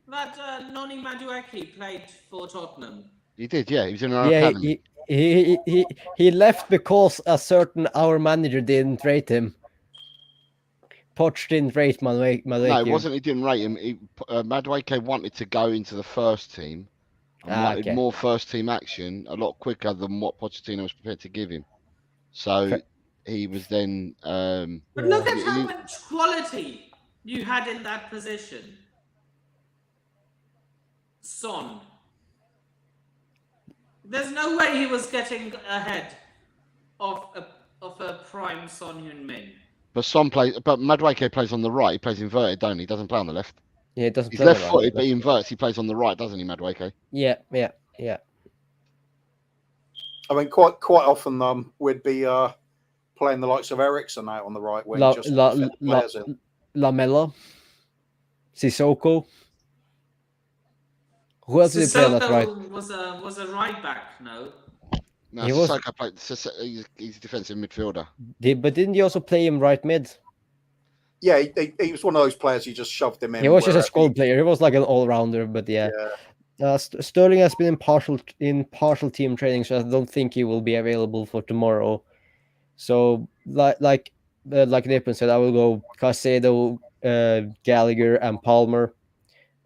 that Noni Madueke played for Tottenham. He did, yeah. He was in our Yeah, academy. he left because our manager didn't rate him. Poch didn't rate Madueke. No, it wasn't. He didn't rate him. Madueke wanted to go into the first team and wanted more first team action a lot quicker than what Pochettino was prepared to give him. So he was then. But look at how much quality you had in that position. Son. There's no way he was getting ahead of a prime Son Heung-min. But Madueke plays on the right. He plays inverted, don't he? He doesn't play on the left. Yeah, it doesn't. He's left-footed, but he inverts. He plays on the right, doesn't he, Madueke? Yeah. I mean, quite often we'd be playing the likes of Ericsson out on the right wing, just to fit players in. Lamela, Sissoko. Who else did he play on that right? was a right back, no? No, He was- he's a defensive midfielder. But didn't he also play him right mid? Yeah, he was one of those players you just shoved him in. He was just a wherever squad player. He was like an all-rounder, but yeah. Sterling has been in partial team training, so I don't think he will be available for tomorrow. So, like Nippon said, I will go Caicedo, Gallagher, and Palmer.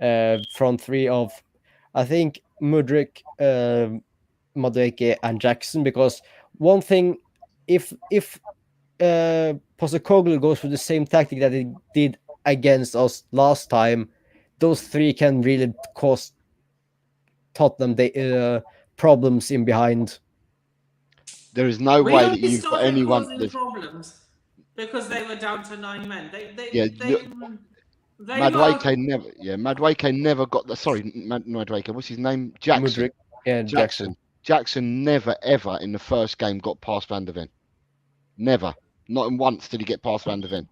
Front three of, I think, Mudryk, Madueke, and Jackson. Because one thing, if Postecoglou goes for the same tactic that he did against us last time, those three can really cause Tottenham problems in behind. There is no way that you've got anyone. Problems because they were down to 9 men. Madueke never got the. Sorry, Madueke. What's his name? Jackson. Mudryk, yeah, Jackson. Jackson never ever in the first game got past Van der Ven. Never. Not in once did he get past Van der Ven.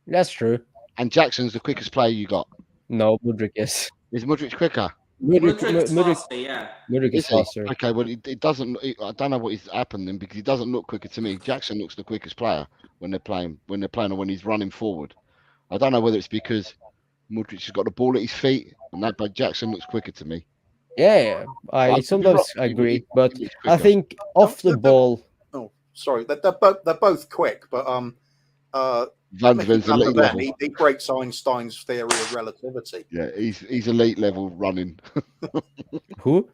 That's true. And Jackson's the quickest player you got. No, Mudryk is. Is Mudryk quicker? Mudryk is faster. Okay, well, it doesn't. I don't know what is happening because he doesn't look quicker to me. Jackson looks the quickest player when they're playing, or when he's running forward. I don't know whether it's because Mudryk has got the ball at his feet, but Jackson looks quicker to me. Yeah, I sometimes agree, but I think off the ball. Oh, sorry, they're both quick, but Van der Mickey Ven's Van der elite Ven, level. he breaks Einstein's theory of relativity. Yeah, he's elite level running. Who?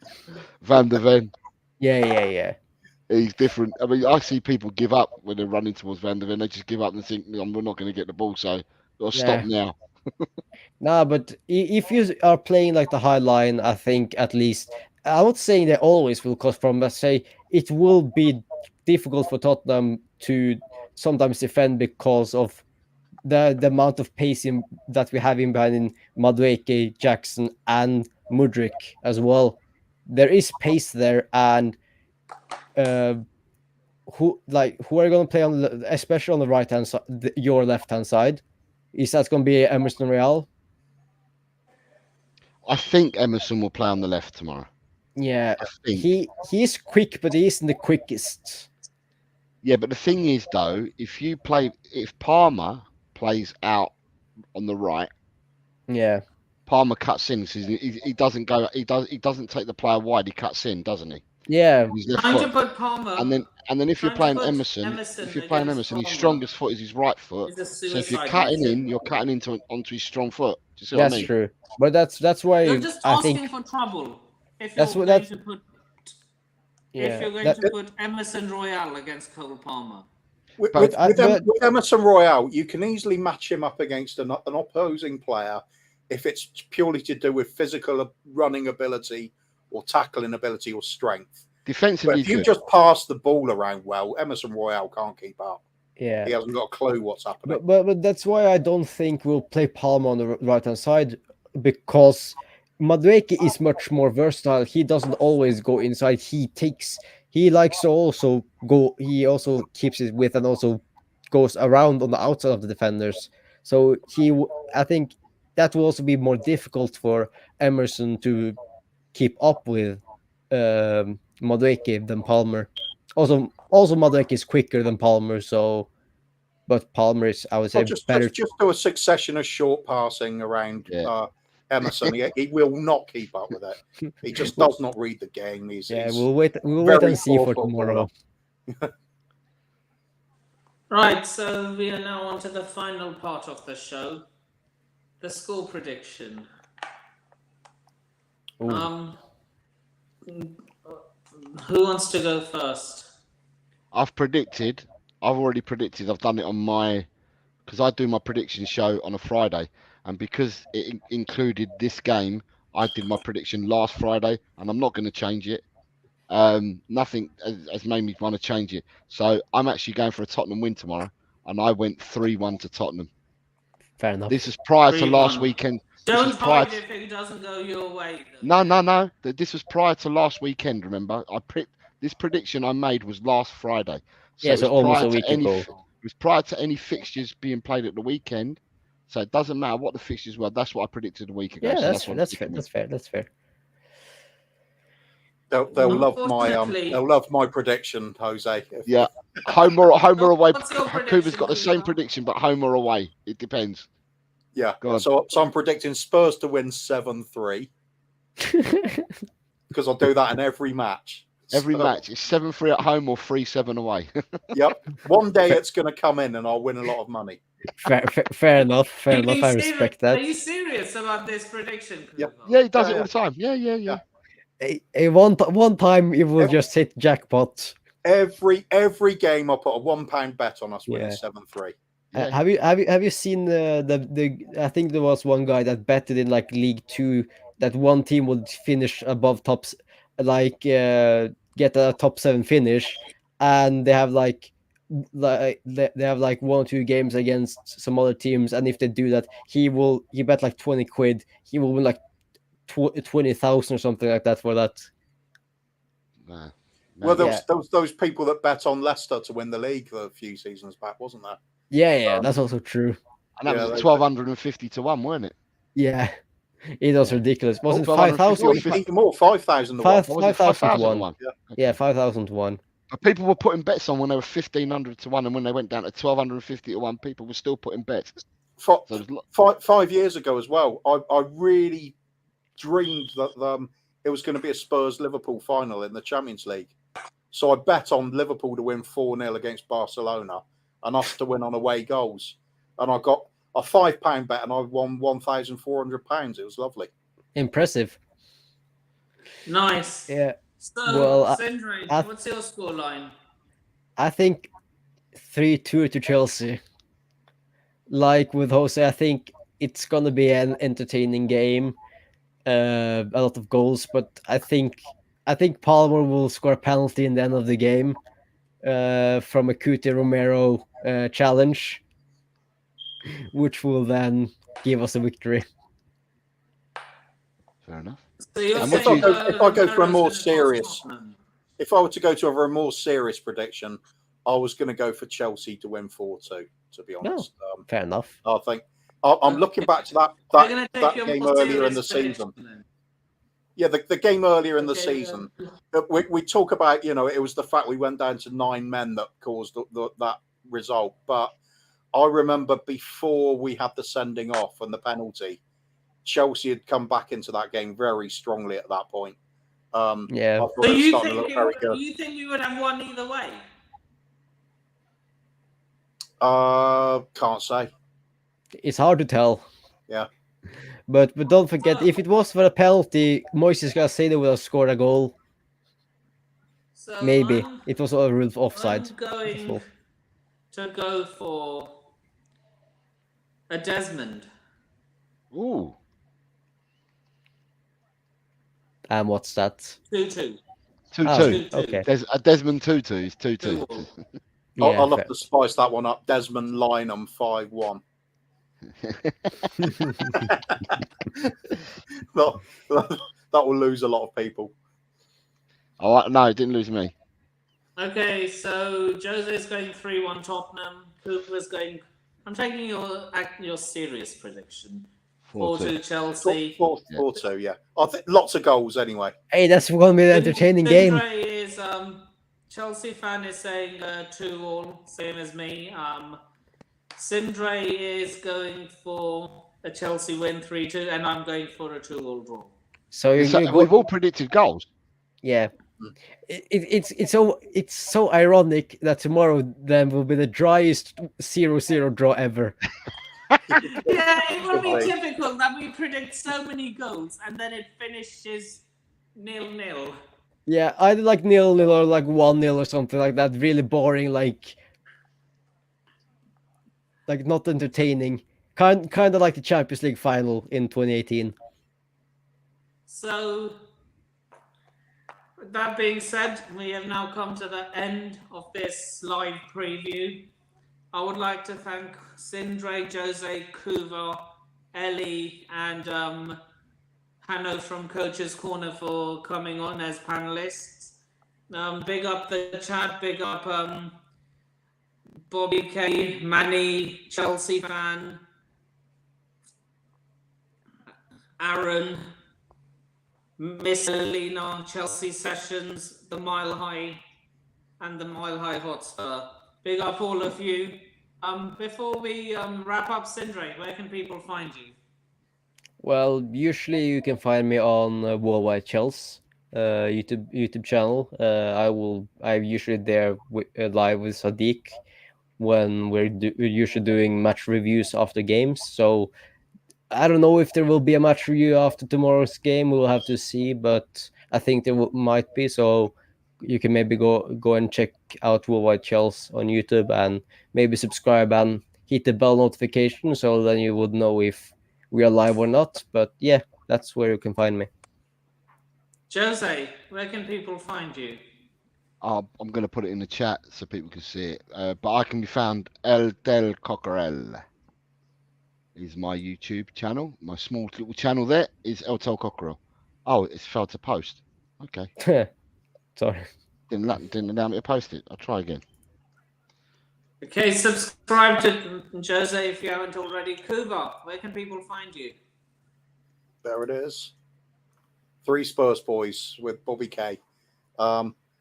Van der Ven. Yeah. He's different. I mean, I see people give up when they're running towards Van der Ven. They just give up and think, we're not going to get the ball, so got to stop now. Nah, but if you are playing like the high line, I think at least I'm not saying they always will cost from. Let's say it will be difficult for Tottenham to sometimes defend because of the amount of pace that we have in behind in Madueke, Jackson, and Mudryk as well. There is pace there, and who are you going to play on, especially on the right hand side, your left hand side? Is that going to be Emerson Royal? I think Emerson will play on the left tomorrow. Yeah, I think. he is quick, but he isn't the quickest. Yeah, but the thing is, though, if Palmer plays out on the right, yeah, Palmer cuts in. So he doesn't go. He doesn't take the player wide. He cuts in, doesn't he? Yeah. His left Trying foot. to put Palmer. And then if you're playing Emerson, his strongest foot is his right foot. So if you're cutting in, you're cutting onto his strong foot. Do you see what I mean? That's true. But that's why you're just I asking think for trouble. If that's you're what going that's. to put, Yeah, if you're going to put Emerson Royal against Cole Palmer. With Emerson Royal, you can easily match him up against an opposing player if it's purely to do with physical running ability or tackling ability or strength. Defensively, but if you just pass the ball around well, Emerson Royal can't keep up. Yeah, he hasn't got a clue what's happening. But that's why I don't think we'll play Palmer on the right hand side, because Madueke is much more versatile. He doesn't always go inside. He likes to also go. He also keeps his width and also goes around on the outside of the defenders. So I think that will also be more difficult for Emerson to keep up with Madueke than Palmer. Also Madueke is quicker than Palmer, so. But Palmer is, I would say, better. Just do a succession of short passing around Emerson. He will not keep up with it. He just does not read the game. We'll wait and see for tomorrow. Right, so we are now on to the final part of the show, the score prediction. Who wants to go first? I've already predicted. I've done it because I do my prediction show on a Friday, and because it included this game, I did my prediction last Friday, and I'm not going to change it. Nothing has made me want to change it. So I'm actually going for a Tottenham win tomorrow, and I went 3-1 to Tottenham. Fair enough. This is prior to last weekend. Don't hide if it doesn't go your way. No. This was prior to last weekend. Remember, this prediction I made was last Friday. So so almost a week ago. It was prior to any fixtures being played at the weekend. So it doesn't matter what the fixtures were. That's what I predicted a week ago. Yeah, so that's fair. They'll love my prediction, Jose. Yeah, home or away. Kuba's got the same prediction, but home or away. It depends. Yeah. So I'm predicting Spurs to win 7-3 because I'll do that in every match. Every match is 7-3 at home or 3-7 away. Yep. One day it's going to come in and I'll win a lot of money. Fair enough. I respect that. Are you serious about this prediction? Yep. Yeah, he does it all the time. Yeah. One time it will just hit jackpot. Every game I put a £1 bet on us winning 7-3. Yeah. Have you seen the I think there was one guy that betted in like League 2 that one team would finish above tops, like get a top 7 finish, and they have like they have like 1 or 2 games against some other teams, and if they do that, he bet like 20 quid, he will win like 20,000 or something like that for that. Nah. Well, there was those people that bet on Leicester to win the league a few seasons back, wasn't there? Yeah, that's also true. And that was 1,250 to 1, weren't it? Yeah, it was ridiculous. Was it 5,000? Even more, 5,000 to 1. 5,000 to 1. Yeah, 5,000 to 1. But people were putting bets on when they were 1,500 to 1, and when they went down to 1,250 to 1, people were still putting bets. 5 years ago as well, I really dreamed that it was going to be a Spurs-Liverpool final in the Champions League. So I bet on Liverpool to win 4-0 against Barcelona and us to win on away goals. And I got a £5 bet and I won £1,400. It was lovely. Impressive. Nice. Yeah. So, Well, Sindri, what's your scoreline? I think 3-2 to Chelsea. Like with Jose, I think it's gonna be an entertaining game. A lot of goals, but I think Palmer will score a penalty in the end of the game from a Cuti Romero challenge, which will then give us a victory. Fair enough. So you're And saying if I go for a Romero's more gonna cost serious, Tottenham? if I were to go to a more serious prediction, I was going to go for Chelsea to win 4-2. To be honest, Fair enough. I think I'm looking back to that game earlier in the season. Then. Yeah, the game earlier in the season. We talk about, it was the fact we went down to 9 men that caused that result. But I remember before we had the sending off and the penalty, Chelsea had come back into that game very strongly at that point. Yeah. I thought So it was you starting to look very good. you think we would have won either way? Can't say. It's hard to tell. Yeah. But don't forget, if it was for a penalty, Moises Caicedo would have scored a goal. So Maybe. It was a rule of offside. I'm going to go for a Desmond. Ooh. And what's that? 2-2. 2-2. Okay. There's a Desmond 2-2 is 2-2. Yeah, I'll have to spice that one up. Desmond Lynham 5-1. that will lose a lot of people. Oh no, it didn't lose me. Okay, so Jose's going 3-1 Tottenham. Cooper's going. I'm taking your serious prediction. 4-2 Chelsea. 4-2, yeah. I think lots of goals anyway. Hey, that's going to be an entertaining game. Is Chelsea fan is saying 2-2, same as me. Sindre is going for a Chelsea win 3-2, and I'm going for a 2-2 draw. So we've all predicted goals. Yeah. It's so ironic that tomorrow then will be the driest 0-0 draw ever. Yeah, it will be typical that we predict so many goals and then it finishes 0-0. Yeah, either like 0-0 or like 1-0 or something like that. Really boring, like not entertaining. Kind of like the Champions League final in 2018. So, with that being said, we have now come to the end of this live preview. I would like to thank Sindre, Jose, Kuva, Ellie, and Hanno from Coach's Corner for coming on as panelists. Big up the chat, big up Bobby K, Manny, Chelsea fan, Aaron, Miss Alina, Chelsea Sessions, the Mile High, and the Mile High Hotspur. Big up all of you. Before we wrap up, Sindre, where can people find you? Well, usually you can find me on Worldwide Chels YouTube channel. I'm usually there live with Sadiq when we're usually doing match reviews after games. So I don't know if there will be a match review after tomorrow's game. We'll have to see, but I think there might be. So you can maybe go and check out Worldwide Chels on YouTube and maybe subscribe and hit the bell notification so then you would know if we are live or not. But yeah, that's where you can find me. Jose, where can people find you? I'm going to put it in the chat so people can see it. But I can be found El Del Cockerel is my YouTube channel. My small little channel there is El Del Cockerel. Oh, it's failed to post. Okay. Sorry. Didn't allow me to post it. I'll try again. Okay, subscribe to Jose if you haven't already. Kuva, where can people find you? There it is. 3 Spurs boys with Bobby K.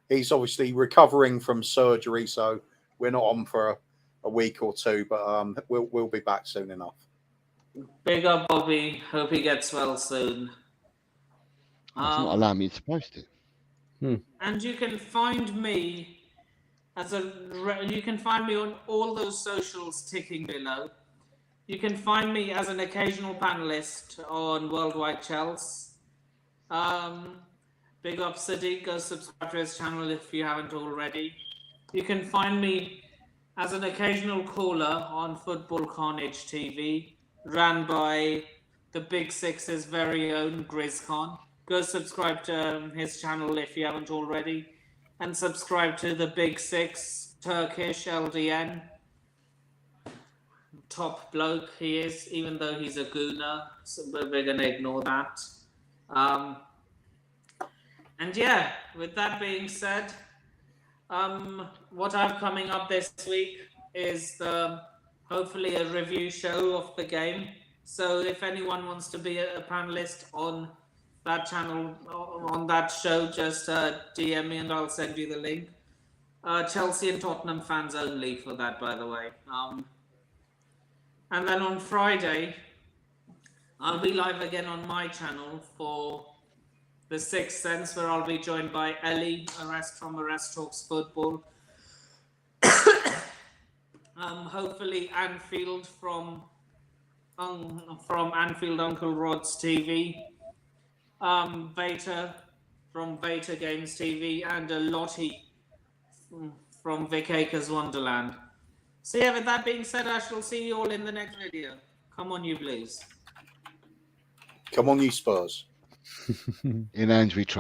He's obviously recovering from surgery, so we're not on for a week or two, but we'll be back soon enough. Big up, Bobby. Hope he gets well soon. It's not allowing me to post it. And you can find me you can find me on all those socials ticking below. You can find me as an occasional panelist on Worldwide Chels. Big up Sadiq, go subscribe to his channel if you haven't already. You can find me as an occasional caller on Football Carnage TV, ran by the Big Six's very own GrizzCon. Go subscribe to his channel if you haven't already, and subscribe to the Big Six Turkish LDN. Top bloke he is, even though he's a gooner, so we're gonna ignore that. And yeah, with that being said, what I have coming up this week is hopefully a review show of the game. So if anyone wants to be a panelist on that channel, on that show, just DM me and I'll send you the link. Chelsea and Tottenham fans only for that, by the way. And then on Friday, I'll be live again on my channel for The Sixth Sense, where I'll be joined by Ellie, from Arrest Talks Football. Hopefully Anfield from Anfield Uncle Rod's TV. Beta from Beta Games TV, and a Lottie from Vic Akers Wonderland. So yeah, with that being said, I shall see you all in the next video. Come on, you Blues. Come on, you Spurs. In hands we trust.